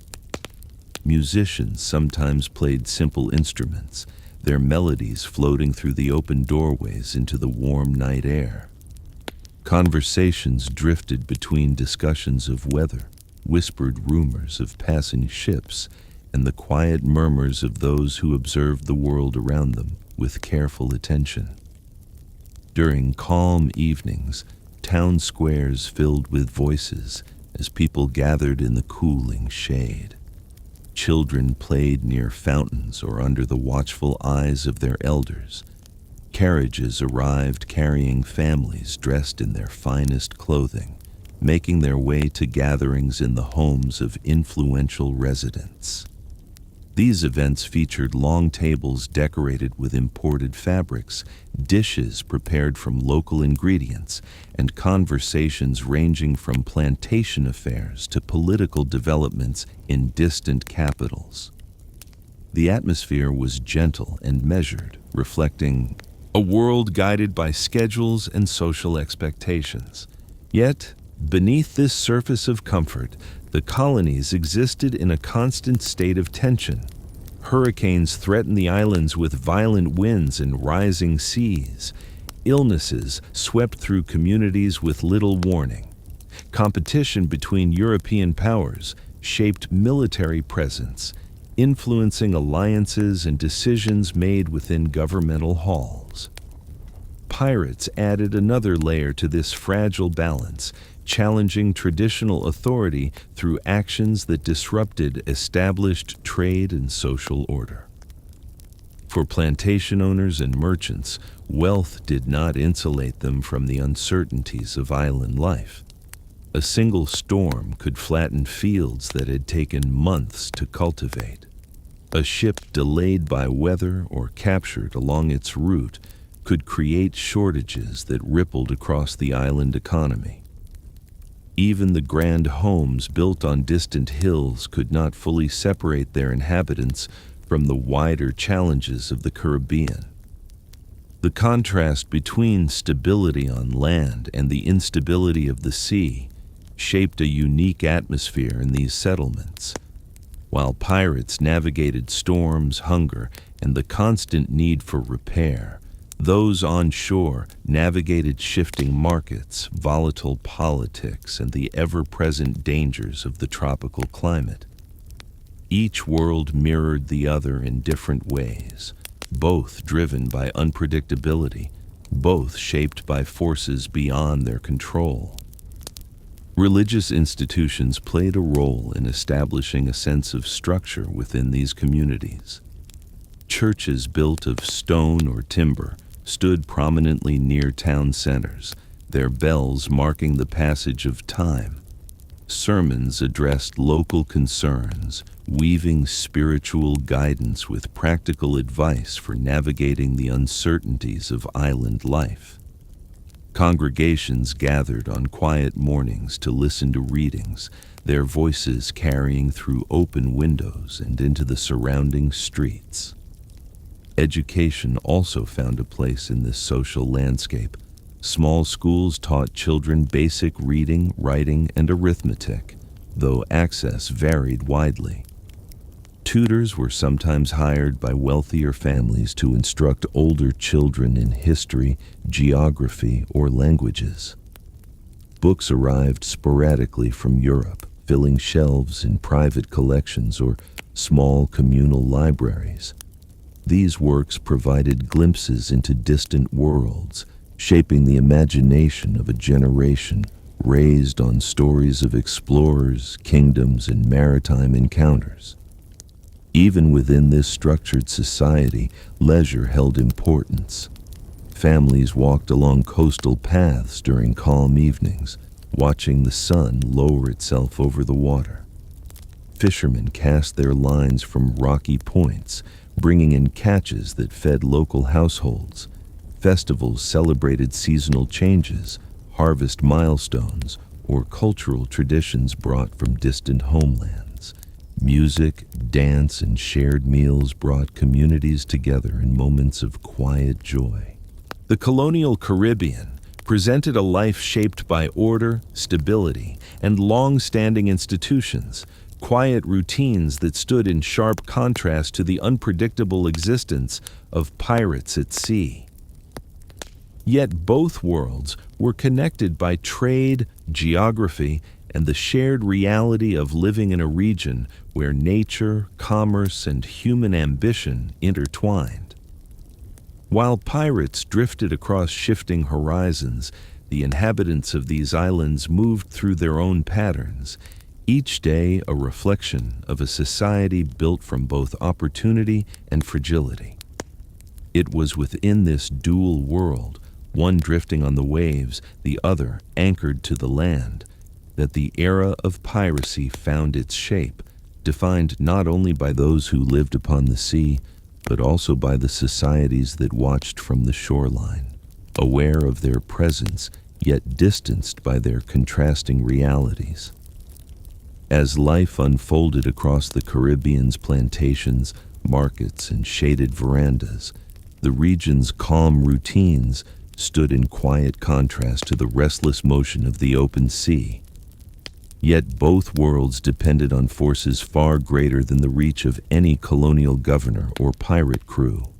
A: Musicians sometimes played simple instruments, their melodies floating through the open doorways into the warm night air. Conversations drifted between discussions of weather, whispered rumors of passing ships, and the quiet murmurs of those who observed the world around them with careful attention. During calm evenings, town squares filled with voices as people gathered in the cooling shade. Children played near fountains or under the watchful eyes of their elders. Carriages arrived carrying families dressed in their finest clothing, making their way to gatherings in the homes of influential residents. These events featured long tables decorated with imported fabrics, dishes prepared from local ingredients, and conversations ranging from plantation affairs to political developments in distant capitals. The atmosphere was gentle and measured, reflecting a world guided by schedules and social expectations. Yet, beneath this surface of comfort, the colonies existed in a constant state of tension. Hurricanes threatened the islands with violent winds and rising seas. Illnesses swept through communities with little warning. Competition between European powers shaped military presence, influencing alliances and decisions made within governmental halls. Pirates added another layer to this fragile balance, challenging traditional authority through actions that disrupted established trade and social order. For plantation owners and merchants, wealth did not insulate them from the uncertainties of island life. A single storm could flatten fields that had taken months to cultivate. A ship delayed by weather or captured along its route could create shortages that rippled across the island economy. Even the grand homes built on distant hills could not fully separate their inhabitants from the wider challenges of the Caribbean. The contrast between stability on land and the instability of the sea shaped a unique atmosphere in these settlements. While pirates navigated storms, hunger, and the constant need for repair, those on shore navigated shifting markets, volatile politics, and the ever-present dangers of the tropical climate. Each world mirrored the other in different ways, both driven by unpredictability, both shaped by forces beyond their control. Religious institutions played a role in establishing a sense of structure within these communities. Churches built of stone or timber stood prominently near town centers, their bells marking the passage of time. Sermons addressed local concerns, weaving spiritual guidance with practical advice for navigating the uncertainties of island life. Congregations gathered on quiet mornings to listen to readings, their voices carrying through open windows and into the surrounding streets. Education also found a place in this social landscape. Small schools taught children basic reading, writing, and arithmetic, though access varied widely. Tutors were sometimes hired by wealthier families to instruct older children in history, geography, or languages. Books arrived sporadically from Europe, filling shelves in private collections or small communal libraries. These works provided glimpses into distant worlds, shaping the imagination of a generation raised on stories of explorers, kingdoms, and maritime encounters. Even within this structured society, leisure held importance. Families walked along coastal paths during calm evenings, watching the sun lower itself over the water. Fishermen cast their lines from rocky points, bringing in catches that fed local households. Festivals celebrated seasonal changes, harvest milestones, or cultural traditions brought from distant homelands. Music, dance, and shared meals brought communities together in moments of quiet joy. The colonial Caribbean presented a life shaped by order, stability, and long-standing institutions, quiet routines that stood in sharp contrast to the unpredictable existence of pirates at sea. Yet both worlds were connected by trade, geography, and the shared reality of living in a region where nature, commerce, and human ambition intertwined. While pirates drifted across shifting horizons, the inhabitants of these islands moved through their own patterns, each day a reflection of a society built from both opportunity and fragility. It was within this dual world, one drifting on the waves, the other anchored to the land, that the era of piracy found its shape, defined not only by those who lived upon the sea, but also by the societies that watched from the shoreline, aware of their presence, yet distanced by their contrasting realities. As life unfolded across the Caribbean's plantations, markets, and shaded verandas, the region's calm routines stood in quiet contrast to the restless motion of the open sea. Yet both worlds depended on forces far greater than the reach of any colonial governor or pirate crew.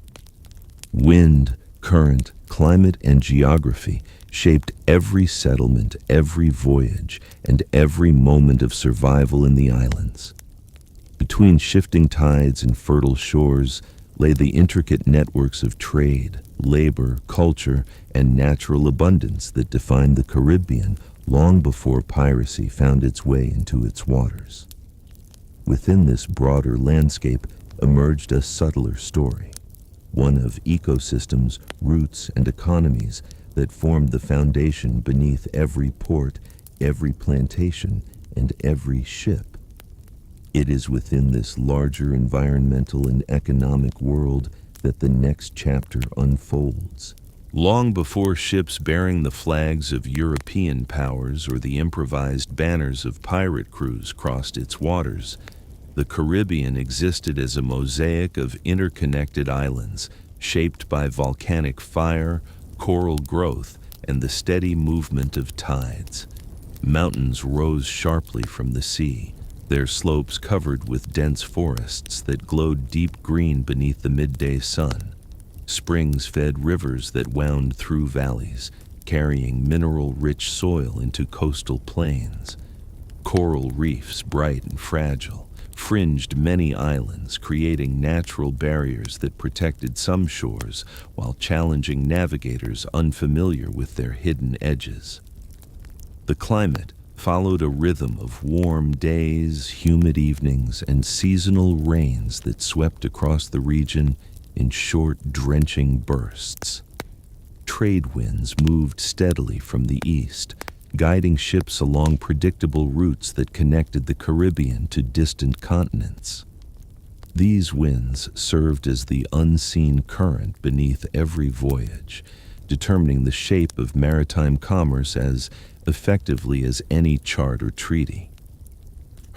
A: Wind, current, climate, and geography shaped every settlement, every voyage, and every moment of survival in the islands. Between shifting tides and fertile shores lay the intricate networks of trade, labor, culture, and natural abundance that defined the Caribbean long before piracy found its way into its waters. Within this broader landscape emerged a subtler story, one of ecosystems, roots, and economies that formed the foundation beneath every port, every plantation, and every ship. It is within this larger environmental and economic world that the next chapter unfolds. Long before ships bearing the flags of European powers or the improvised banners of pirate crews crossed its waters, the Caribbean existed as a mosaic of interconnected islands shaped by volcanic fire, coral growth, and the steady movement of tides. Mountains rose sharply from the sea, their slopes covered with dense forests that glowed deep green beneath the midday sun. Springs fed rivers that wound through valleys, carrying mineral-rich soil into coastal plains. Coral reefs, bright and fragile, fringed many islands, creating natural barriers that protected some shores while challenging navigators unfamiliar with their hidden edges. The climate followed a rhythm of warm days, humid evenings, and seasonal rains that swept across the region in short, drenching bursts. Trade winds moved steadily from the east, guiding ships along predictable routes that connected the Caribbean to distant continents. These winds served as the unseen current beneath every voyage, determining the shape of maritime commerce as effectively as any chart or treaty.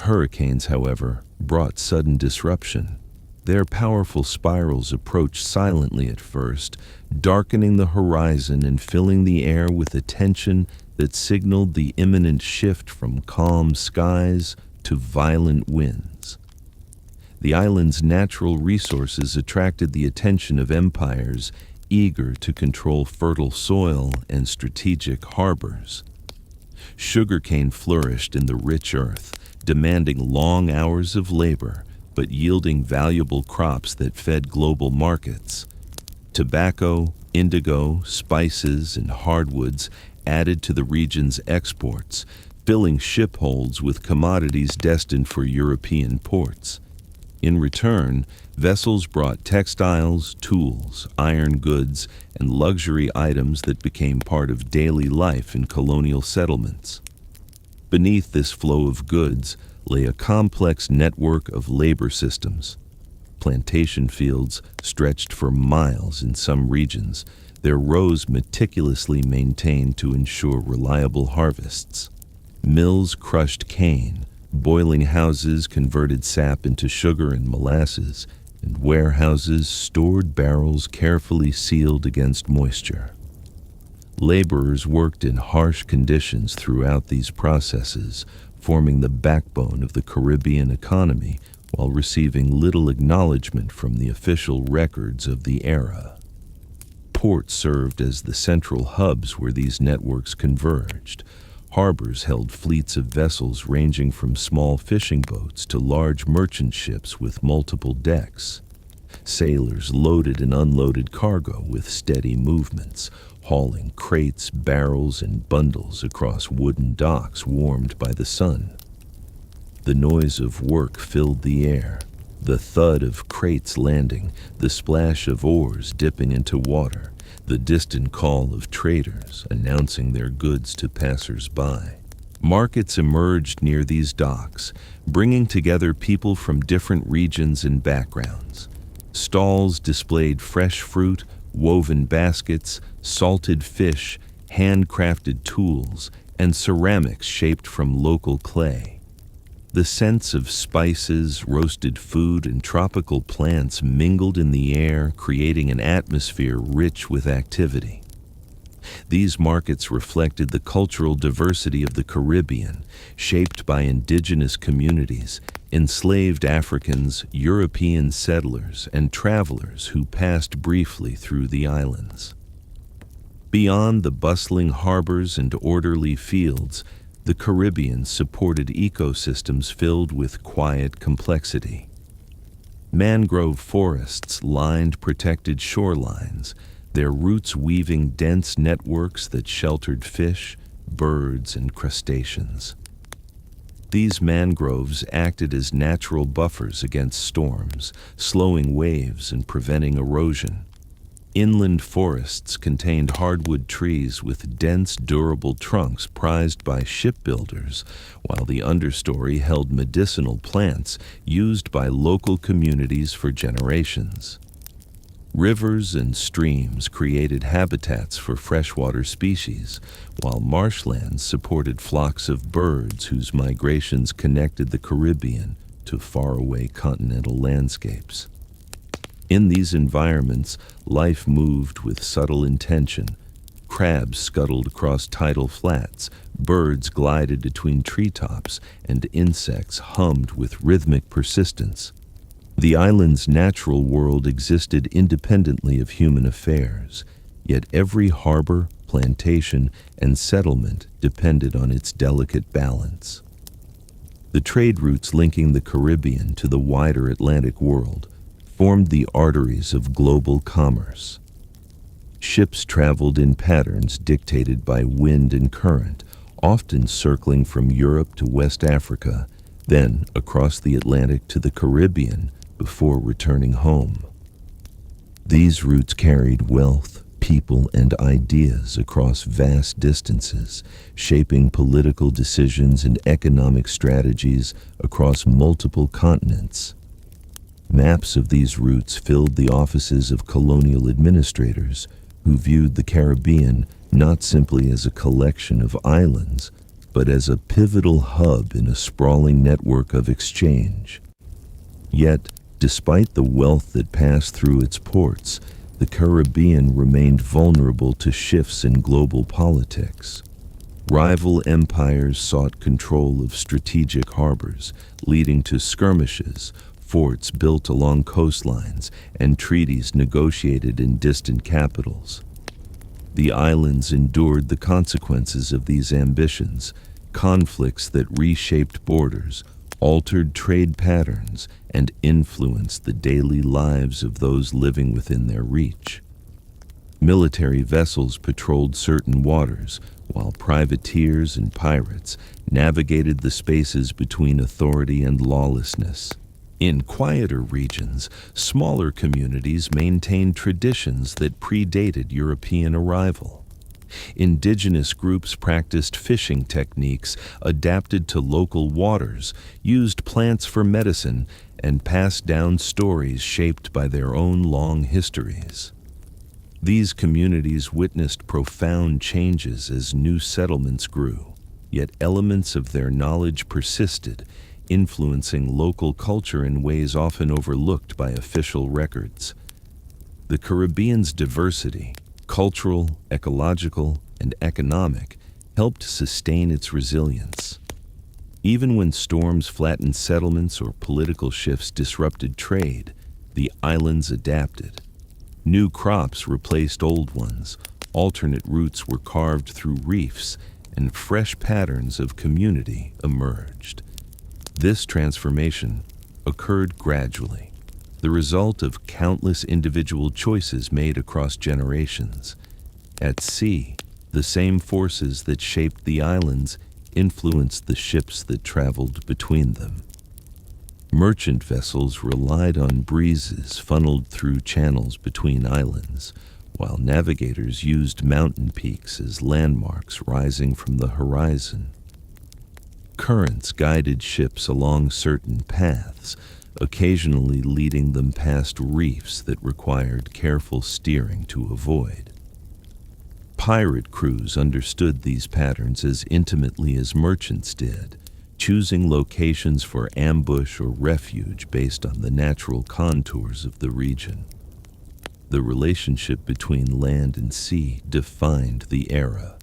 A: Hurricanes, however, brought sudden disruption. Their powerful spirals approached silently at first, darkening the horizon and filling the air with a tension that signaled the imminent shift from calm skies to violent winds. The island's natural resources attracted the attention of empires eager to control fertile soil and strategic harbors. Sugarcane flourished in the rich earth, demanding long hours of labor, but yielding valuable crops that fed global markets. Tobacco, indigo, spices, and hardwoods added to the region's exports, filling ship holds with commodities destined for European ports. In return, vessels brought textiles, tools, iron goods, and luxury items that became part of daily life in colonial settlements. Beneath this flow of goods lay a complex network of labor systems. Plantation fields stretched for miles in some regions, their rows meticulously maintained to ensure reliable harvests. Mills crushed cane, boiling houses converted sap into sugar and molasses, and warehouses stored barrels carefully sealed against moisture. Laborers worked in harsh conditions throughout these processes, forming the backbone of the Caribbean economy while receiving little acknowledgement from the official records of the era. Ports served as the central hubs where these networks converged. Harbors held fleets of vessels ranging from small fishing boats to large merchant ships with multiple decks. Sailors loaded and unloaded cargo with steady movements, hauling crates, barrels, and bundles across wooden docks warmed by the sun. The noise of work filled the air, the thud of crates landing, the splash of oars dipping into water, the distant call of traders announcing their goods to passers-by. Markets emerged near these docks, bringing together people from different regions and backgrounds. Stalls displayed fresh fruit, woven baskets, salted fish, handcrafted tools, and ceramics shaped from local clay. The scents of spices, roasted food, and tropical plants mingled in the air, creating an atmosphere rich with activity. These markets reflected the cultural diversity of the Caribbean, shaped by indigenous communities, enslaved Africans, European settlers, and travelers who passed briefly through the islands. Beyond the bustling harbors and orderly fields, the Caribbean supported ecosystems filled with quiet complexity. Mangrove forests lined protected shorelines, their roots weaving dense networks that sheltered fish, birds, and crustaceans. These mangroves acted as natural buffers against storms, slowing waves and preventing erosion. Inland forests contained hardwood trees with dense, durable trunks prized by shipbuilders, while the understory held medicinal plants used by local communities for generations. Rivers and streams created habitats for freshwater species, while marshlands supported flocks of birds whose migrations connected the Caribbean to faraway continental landscapes. In these environments, life moved with subtle intention. Crabs scuttled across tidal flats, birds glided between treetops, and insects hummed with rhythmic persistence. The island's natural world existed independently of human affairs, yet every harbor, plantation, and settlement depended on its delicate balance. The trade routes linking the Caribbean to the wider Atlantic world formed the arteries of global commerce. Ships traveled in patterns dictated by wind and current, often circling from Europe to West Africa, then across the Atlantic to the Caribbean before returning home. These routes carried wealth, people, and ideas across vast distances, shaping political decisions and economic strategies across multiple continents. Maps of these routes filled the offices of colonial administrators who viewed the Caribbean not simply as a collection of islands, but as a pivotal hub in a sprawling network of exchange. Yet, despite the wealth that passed through its ports, the Caribbean remained vulnerable to shifts in global politics. Rival empires sought control of strategic harbors, leading to skirmishes, forts built along coastlines, and treaties negotiated in distant capitals. The islands endured the consequences of these ambitions, conflicts that reshaped borders, altered trade patterns, and influenced the daily lives of those living within their reach. Military vessels patrolled certain waters, while privateers and pirates navigated the spaces between authority and lawlessness. In quieter regions, smaller communities maintained traditions that predated European arrival. Indigenous groups practiced fishing techniques adapted to local waters, used plants for medicine, and passed down stories shaped by their own long histories. These communities witnessed profound changes as new settlements grew, yet elements of their knowledge persisted, influencing local culture in ways often overlooked by official records. The Caribbean's diversity, cultural, ecological, and economic, helped sustain its resilience. Even when storms flattened settlements or political shifts disrupted trade, the islands adapted. New crops replaced old ones, alternate routes were carved through reefs, and fresh patterns of community emerged. This transformation occurred gradually, the result of countless individual choices made across generations. At sea, the same forces that shaped the islands influenced the ships that traveled between them. Merchant vessels relied on breezes funneled through channels between islands, while navigators used mountain peaks as landmarks rising from the horizon. Currents guided ships along certain paths, occasionally leading them past reefs that required careful steering to avoid. Pirate crews understood these patterns as intimately as merchants did, choosing locations for ambush or refuge based on the natural contours of the region. The relationship between land and sea defined the era.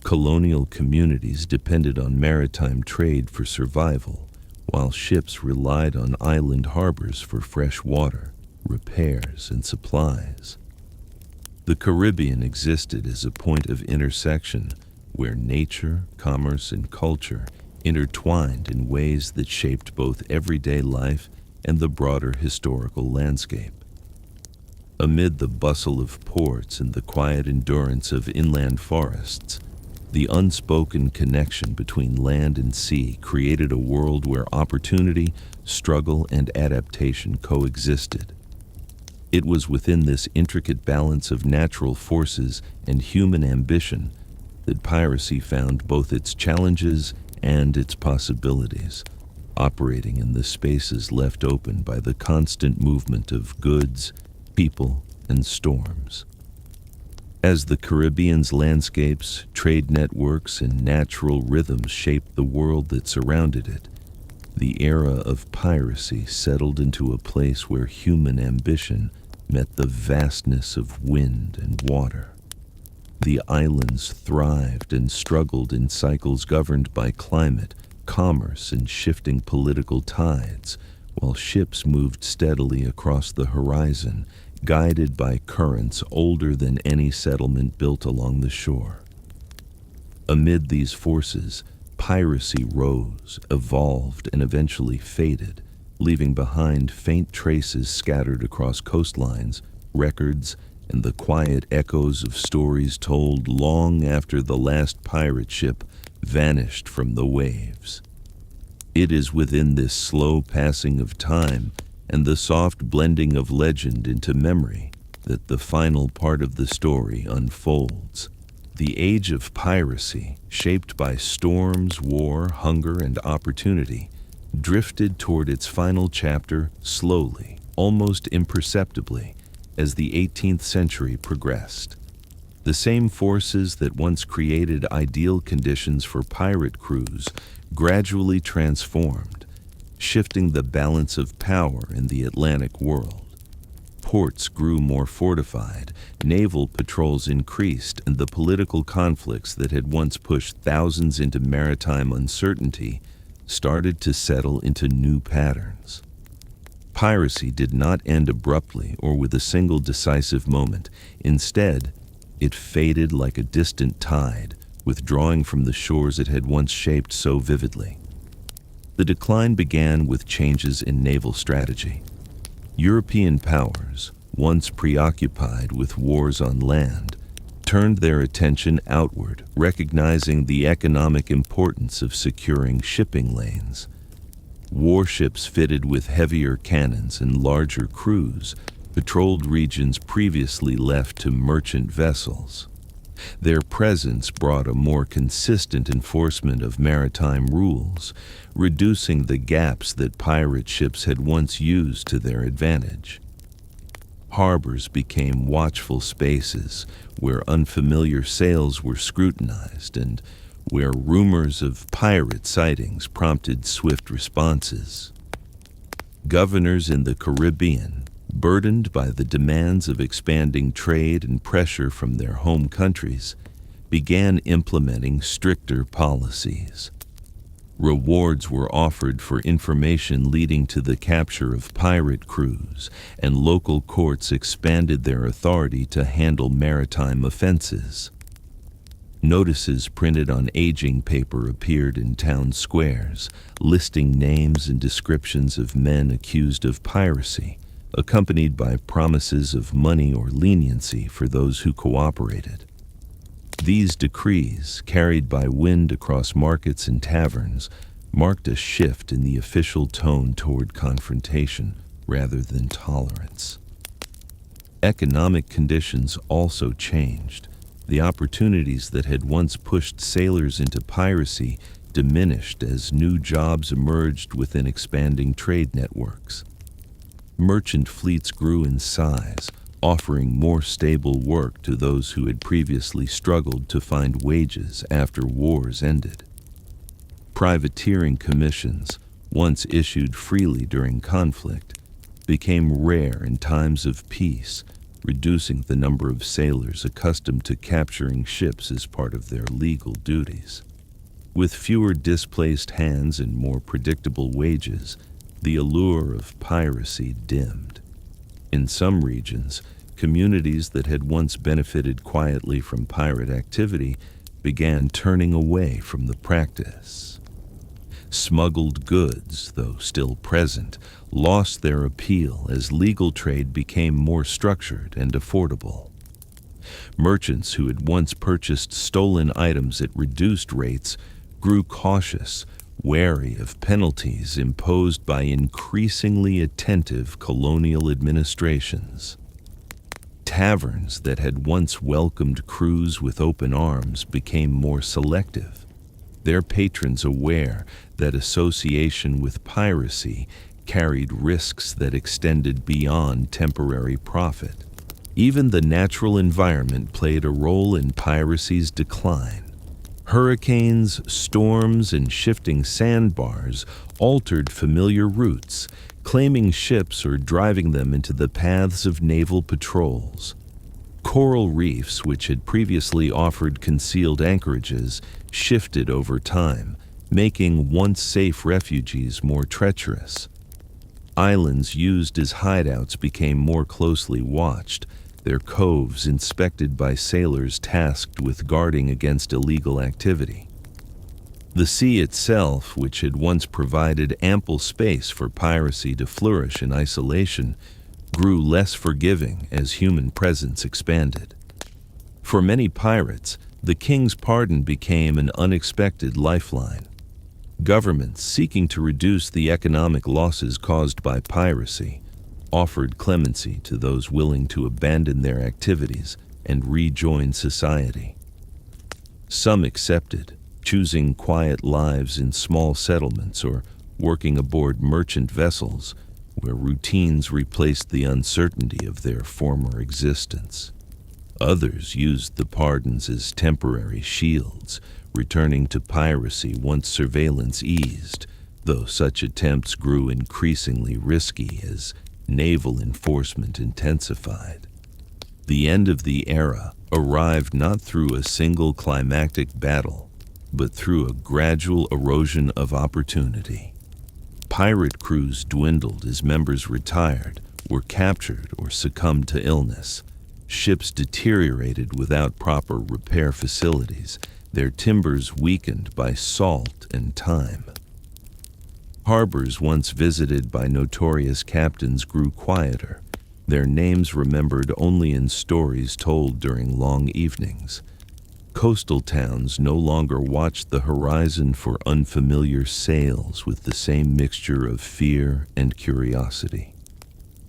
A: Colonial communities depended on maritime trade for survival, while ships relied on island harbors for fresh water, repairs, and supplies. The Caribbean existed as a point of intersection where nature, commerce, and culture intertwined in ways that shaped both everyday life and the broader historical landscape. Amid the bustle of ports and the quiet endurance of inland forests, the unspoken connection between land and sea created a world where opportunity, struggle, and adaptation coexisted. It was within this intricate balance of natural forces and human ambition that piracy found both its challenges and its possibilities, operating in the spaces left open by the constant movement of goods, people, and storms. As the Caribbean's landscapes, trade networks, and natural rhythms shaped the world that surrounded it, the era of piracy settled into a place where human ambition met the vastness of wind and water. The islands thrived and struggled in cycles governed by climate, commerce, and shifting political tides, while ships moved steadily across the horizon, guided by currents older than any settlement built along the shore. Amid these forces, piracy rose, evolved, and eventually faded, leaving behind faint traces scattered across coastlines, records, and the quiet echoes of stories told long after the last pirate ship vanished from the waves. It is within this slow passing of time and the soft blending of legend into memory that the final part of the story unfolds. The age of piracy, shaped by storms, war, hunger, and opportunity, drifted toward its final chapter slowly, almost imperceptibly, as the 18th century progressed. The same forces that once created ideal conditions for pirate crews gradually transformed, shifting the balance of power in the Atlantic world. Ports grew more fortified, naval patrols increased, and the political conflicts that had once pushed thousands into maritime uncertainty started to settle into new patterns. Piracy did not end abruptly or with a single decisive moment. Instead, it faded like a distant tide, withdrawing from the shores it had once shaped so vividly. The decline began with changes in naval strategy. European powers, once preoccupied with wars on land, turned their attention outward, recognizing the economic importance of securing shipping lanes. Warships fitted with heavier cannons and larger crews patrolled regions previously left to merchant vessels. Their presence brought a more consistent enforcement of maritime rules, reducing the gaps that pirate ships had once used to their advantage. Harbors became watchful spaces where unfamiliar sails were scrutinized and where rumors of pirate sightings prompted swift responses. Governors in the Caribbean, burdened by the demands of expanding trade and pressure from their home countries, began implementing stricter policies. Rewards were offered for information leading to the capture of pirate crews, and local courts expanded their authority to handle maritime offenses. Notices printed on aging paper appeared in town squares, listing names and descriptions of men accused of piracy, accompanied by promises of money or leniency for those who cooperated. These decrees, carried by wind across markets and taverns, marked a shift in the official tone toward confrontation rather than tolerance. Economic conditions also changed. The opportunities that had once pushed sailors into piracy diminished as new jobs emerged within expanding trade networks. Merchant fleets grew in size, offering more stable work to those who had previously struggled to find wages after wars ended. Privateering commissions, once issued freely during conflict, became rare in times of peace, reducing the number of sailors accustomed to capturing ships as part of their legal duties. With fewer displaced hands and more predictable wages, the allure of piracy dimmed. In some regions, communities that had once benefited quietly from pirate activity began turning away from the practice. Smuggled goods, though still present, lost their appeal as legal trade became more structured and affordable. Merchants who had once purchased stolen items at reduced rates grew cautious, wary of penalties imposed by increasingly attentive colonial administrations. Taverns that had once welcomed crews with open arms became more selective, their patrons aware that association with piracy carried risks that extended beyond temporary profit. Even the natural environment played a role in piracy's decline. Hurricanes, storms, and shifting sandbars altered familiar routes, claiming ships or driving them into the paths of naval patrols. Coral reefs, which had previously offered concealed anchorages, shifted over time, making once safe refuges more treacherous. Islands used as hideouts became more closely watched, their coves inspected by sailors tasked with guarding against illegal activity. The sea itself, which had once provided ample space for piracy to flourish in isolation, grew less forgiving as human presence expanded. For many pirates, the king's pardon became an unexpected lifeline. Governments seeking to reduce the economic losses caused by piracy offered clemency to those willing to abandon their activities and rejoin society. Some accepted, choosing quiet lives in small settlements or working aboard merchant vessels where routines replaced the uncertainty of their former existence. Others used the pardons as temporary shields, returning to piracy once surveillance eased, though such attempts grew increasingly risky as naval enforcement intensified. The end of the era arrived not through a single climactic battle, but through a gradual erosion of opportunity. Pirate crews dwindled as members retired, were captured, or succumbed to illness. Ships deteriorated without proper repair facilities, their timbers weakened by salt and time. Harbors once visited by notorious captains grew quieter, their names remembered only in stories told during long evenings. Coastal towns no longer watched the horizon for unfamiliar sails with the same mixture of fear and curiosity.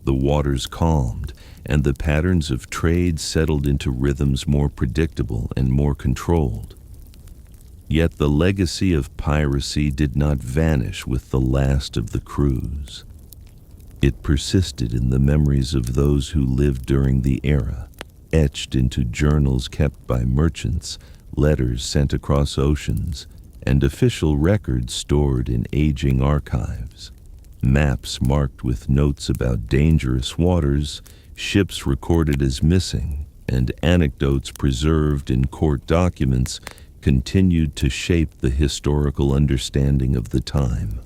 A: The waters calmed, and the patterns of trade settled into rhythms more predictable and more controlled. Yet the legacy of piracy did not vanish with the last of the crews. It persisted in the memories of those who lived during the era, etched into journals kept by merchants, letters sent across oceans, and official records stored in aging archives. Maps marked with notes about dangerous waters, ships recorded as missing, and anecdotes preserved in court documents continued to shape the historical understanding of the time.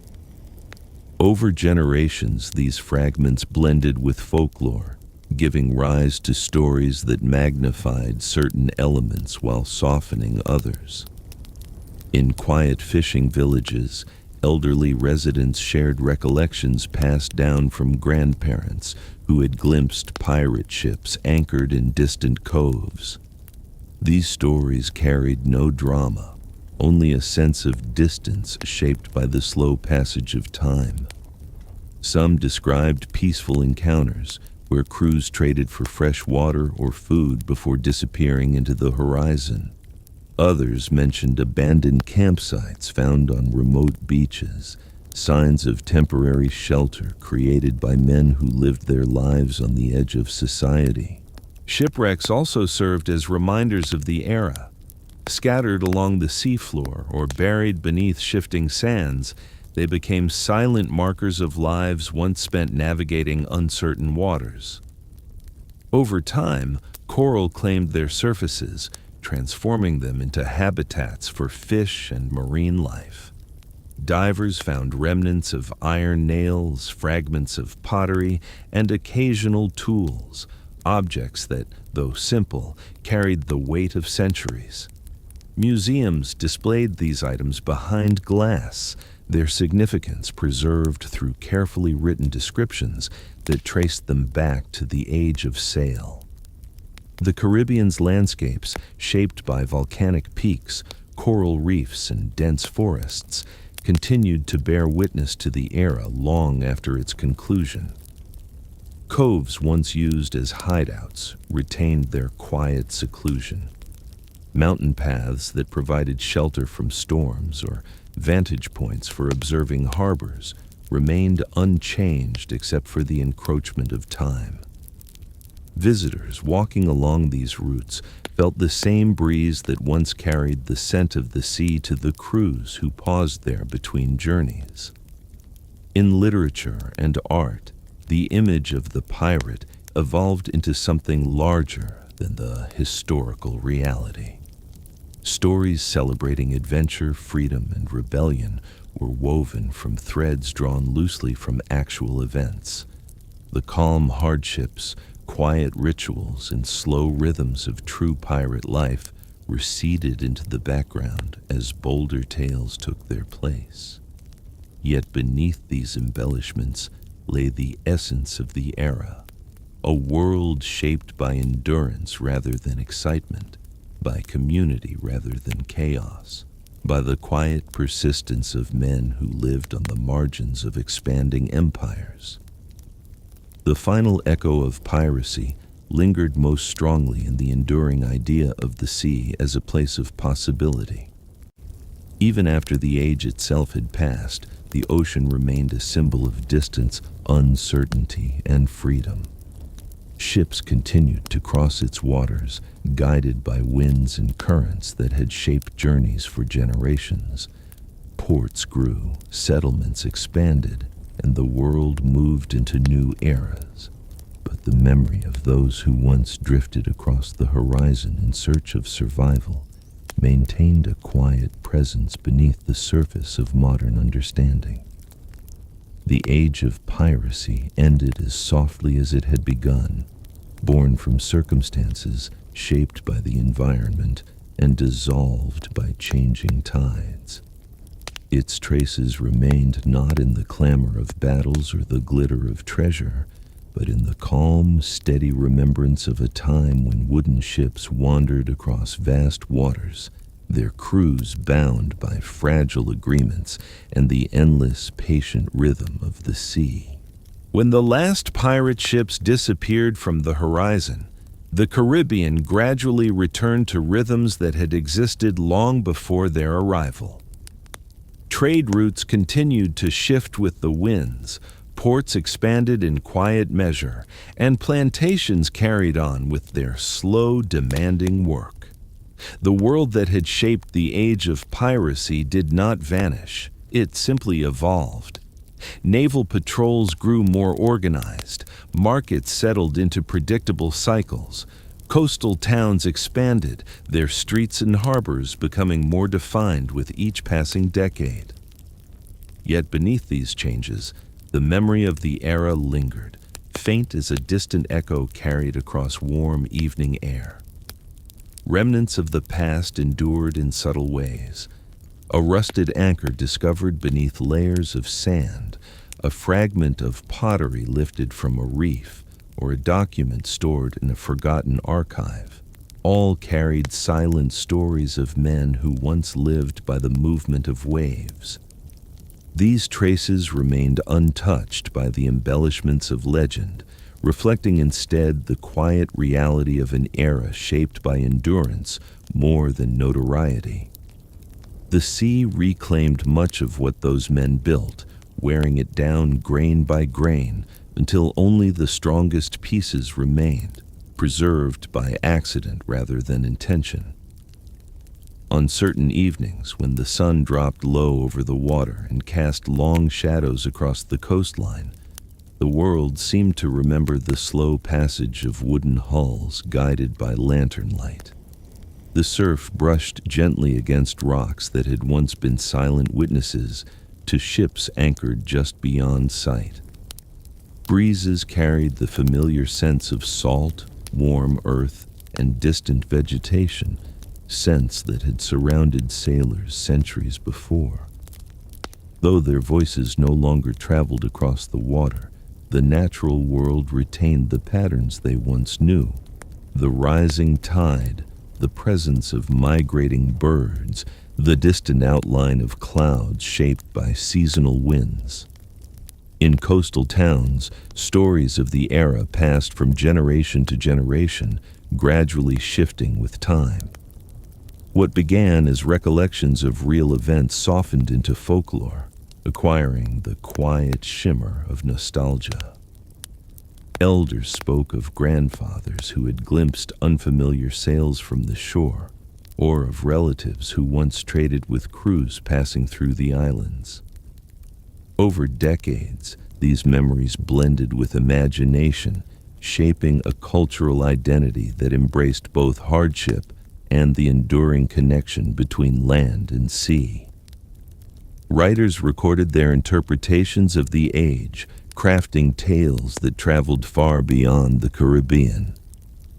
A: Over generations, these fragments blended with folklore, giving rise to stories that magnified certain elements while softening others. In quiet fishing villages, elderly residents shared recollections passed down from grandparents who had glimpsed pirate ships anchored in distant coves. These stories carried no drama, only a sense of distance shaped by the slow passage of time. Some described peaceful encounters where crews traded for fresh water or food before disappearing into the horizon. Others mentioned abandoned campsites found on remote beaches, signs of temporary shelter created by men who lived their lives on the edge of society. Shipwrecks also served as reminders of the era. Scattered along the seafloor or buried beneath shifting sands, they became silent markers of lives once spent navigating uncertain waters. Over time, coral claimed their surfaces, transforming them into habitats for fish and marine life. Divers found remnants of iron nails, fragments of pottery, and occasional tools, objects that, though simple, carried the weight of centuries. Museums displayed these items behind glass, their significance preserved through carefully written descriptions that traced them back to the age of sail. The Caribbean's landscapes, shaped by volcanic peaks, coral reefs, and dense forests, continued to bear witness to the era long after its conclusion. Coves once used as hideouts retained their quiet seclusion. Mountain paths that provided shelter from storms or vantage points for observing harbors remained unchanged except for the encroachment of time. Visitors walking along these routes felt the same breeze that once carried the scent of the sea to the crews who paused there between journeys. In literature and art, the image of the pirate evolved into something larger than the historical reality. Stories celebrating adventure, freedom, and rebellion were woven from threads drawn loosely from actual events. The calm hardships, quiet rituals, and slow rhythms of true pirate life receded into the background as bolder tales took their place. Yet beneath these embellishments lay the essence of the era, a world shaped by endurance rather than excitement, by community rather than chaos, by the quiet persistence of men who lived on the margins of expanding empires. The final echo of piracy lingered most strongly in the enduring idea of the sea as a place of possibility. Even after the age itself had passed, the ocean remained a symbol of distance, uncertainty, and freedom. Ships continued to cross its waters, guided by winds and currents that had shaped journeys for generations. Ports grew, settlements expanded, and the world moved into new eras. But the memory of those who once drifted across the horizon in search of survival maintained a quiet presence beneath the surface of modern understanding. The age of piracy ended as softly as it had begun, born from circumstances shaped by the environment and dissolved by changing tides. Its traces remained not in the clamor of battles or the glitter of treasure, but in the calm, steady remembrance of a time when wooden ships wandered across vast waters, their crews bound by fragile agreements and the endless, patient rhythm of the sea. When the last pirate ships disappeared from the horizon, the Caribbean gradually returned to rhythms that had existed long before their arrival. Trade routes continued to shift with the winds, ports expanded in quiet measure, and plantations carried on with their slow, demanding work. The world that had shaped the age of piracy did not vanish, it simply evolved. Naval patrols grew more organized, markets settled into predictable cycles, coastal towns expanded, their streets and harbors becoming more defined with each passing decade. Yet beneath these changes, the memory of the era lingered, faint as a distant echo carried across warm evening air. Remnants of the past endured in subtle ways. A rusted anchor discovered beneath layers of sand, a fragment of pottery lifted from a reef, or a document stored in a forgotten archive. All carried silent stories of men who once lived by the movement of waves. These traces remained untouched by the embellishments of legend, reflecting instead the quiet reality of an era shaped by endurance more than notoriety. The sea reclaimed much of what those men built, wearing it down grain by grain until only the strongest pieces remained, preserved by accident rather than intention. On certain evenings, when the sun dropped low over the water and cast long shadows across the coastline, the world seemed to remember the slow passage of wooden hulls guided by lantern light. The surf brushed gently against rocks that had once been silent witnesses to ships anchored just beyond sight. Breezes carried the familiar sense of salt, warm earth, and distant vegetation, scents that had surrounded sailors centuries before. Though their voices no longer traveled across the water, the natural world retained the patterns they once knew. The rising tide, the presence of migrating birds, the distant outline of clouds shaped by seasonal winds. In coastal towns, stories of the era passed from generation to generation, gradually shifting with time. What began as recollections of real events softened into folklore, acquiring the quiet shimmer of nostalgia. Elders spoke of grandfathers who had glimpsed unfamiliar sails from the shore, or of relatives who once traded with crews passing through the islands. Over decades, these memories blended with imagination, shaping a cultural identity that embraced both hardship and the enduring connection between land and sea. Writers recorded their interpretations of the age, crafting tales that traveled far beyond the Caribbean.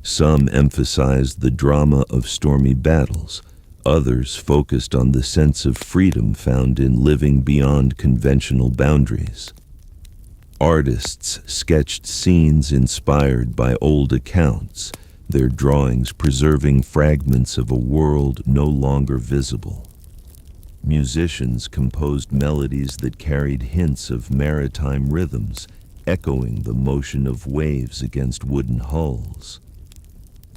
A: Some emphasized the drama of stormy battles, others focused on the sense of freedom found in living beyond conventional boundaries. Artists sketched scenes inspired by old accounts, their drawings preserving fragments of a world no longer visible. Musicians composed melodies that carried hints of maritime rhythms, echoing the motion of waves against wooden hulls.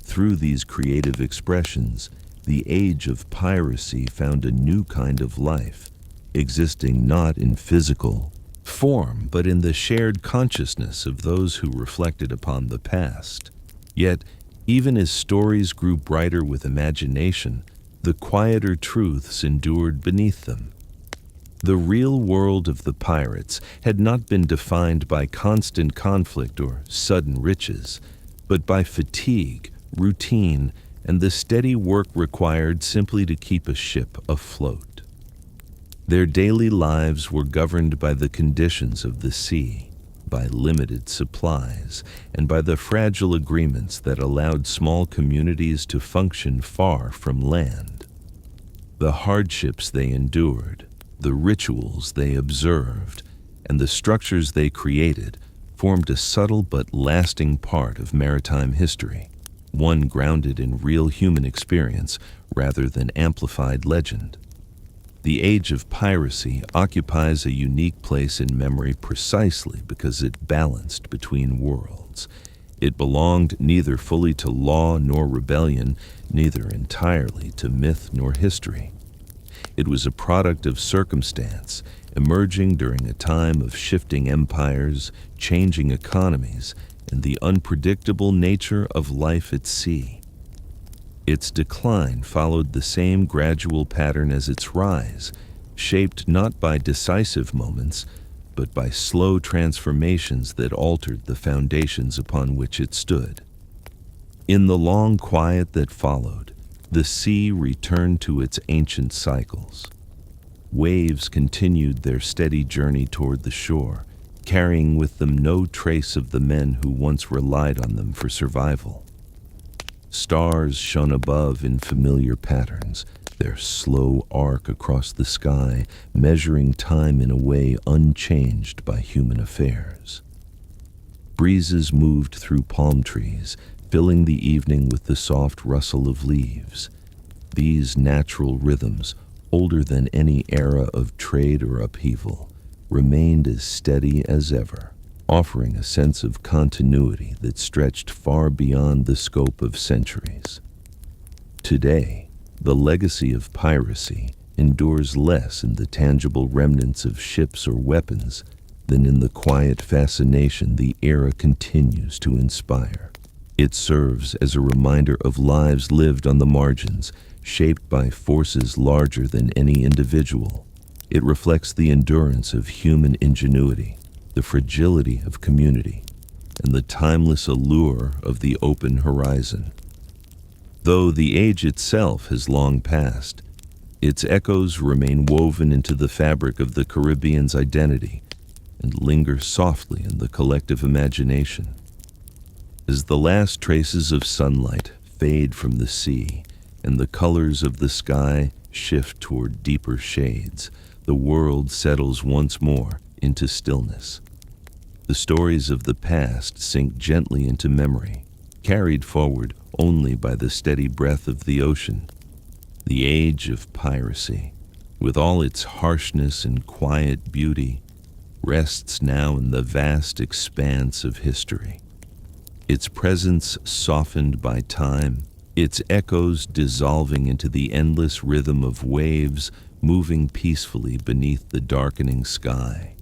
A: Through these creative expressions, the age of piracy found a new kind of life, existing not in physical form, but in the shared consciousness of those who reflected upon the past. Yet, even as stories grew brighter with imagination, the quieter truths endured beneath them. The real world of the pirates had not been defined by constant conflict or sudden riches, but by fatigue, routine, and the steady work required simply to keep a ship afloat. Their daily lives were governed by the conditions of the sea, by limited supplies, and by the fragile agreements that allowed small communities to function far from land. The hardships they endured, the rituals they observed, and the structures they created formed a subtle but lasting part of maritime history, one grounded in real human experience rather than amplified legend. The age of piracy occupies a unique place in memory precisely because it balanced between worlds. It belonged neither fully to law nor rebellion, neither entirely to myth nor history. It was a product of circumstance, emerging during a time of shifting empires, changing economies, and the unpredictable nature of life at sea. Its decline followed the same gradual pattern as its rise, shaped not by decisive moments, but by slow transformations that altered the foundations upon which it stood. In the long quiet that followed, the sea returned to its ancient cycles. Waves continued their steady journey toward the shore, carrying with them no trace of the men who once relied on them for survival. Stars shone above in familiar patterns, their slow arc across the sky, measuring time in a way unchanged by human affairs. Breezes moved through palm trees, filling the evening with the soft rustle of leaves. These natural rhythms, older than any era of trade or upheaval, remained as steady as ever, offering a sense of continuity that stretched far beyond the scope of centuries. Today, the legacy of piracy endures less in the tangible remnants of ships or weapons than in the quiet fascination the era continues to inspire. It serves as a reminder of lives lived on the margins, shaped by forces larger than any individual. It reflects the endurance of human ingenuity, the fragility of community, and the timeless allure of the open horizon. Though the age itself has long passed, its echoes remain woven into the fabric of the Caribbean's identity and linger softly in the collective imagination. As the last traces of sunlight fade from the sea and the colors of the sky shift toward deeper shades, the world settles once more into stillness. The stories of the past sink gently into memory, carried forward only by the steady breath of the ocean. The age of piracy, with all its harshness and quiet beauty, rests now in the vast expanse of history. Its presence softened by time, its echoes dissolving into the endless rhythm of waves moving peacefully beneath the darkening sky.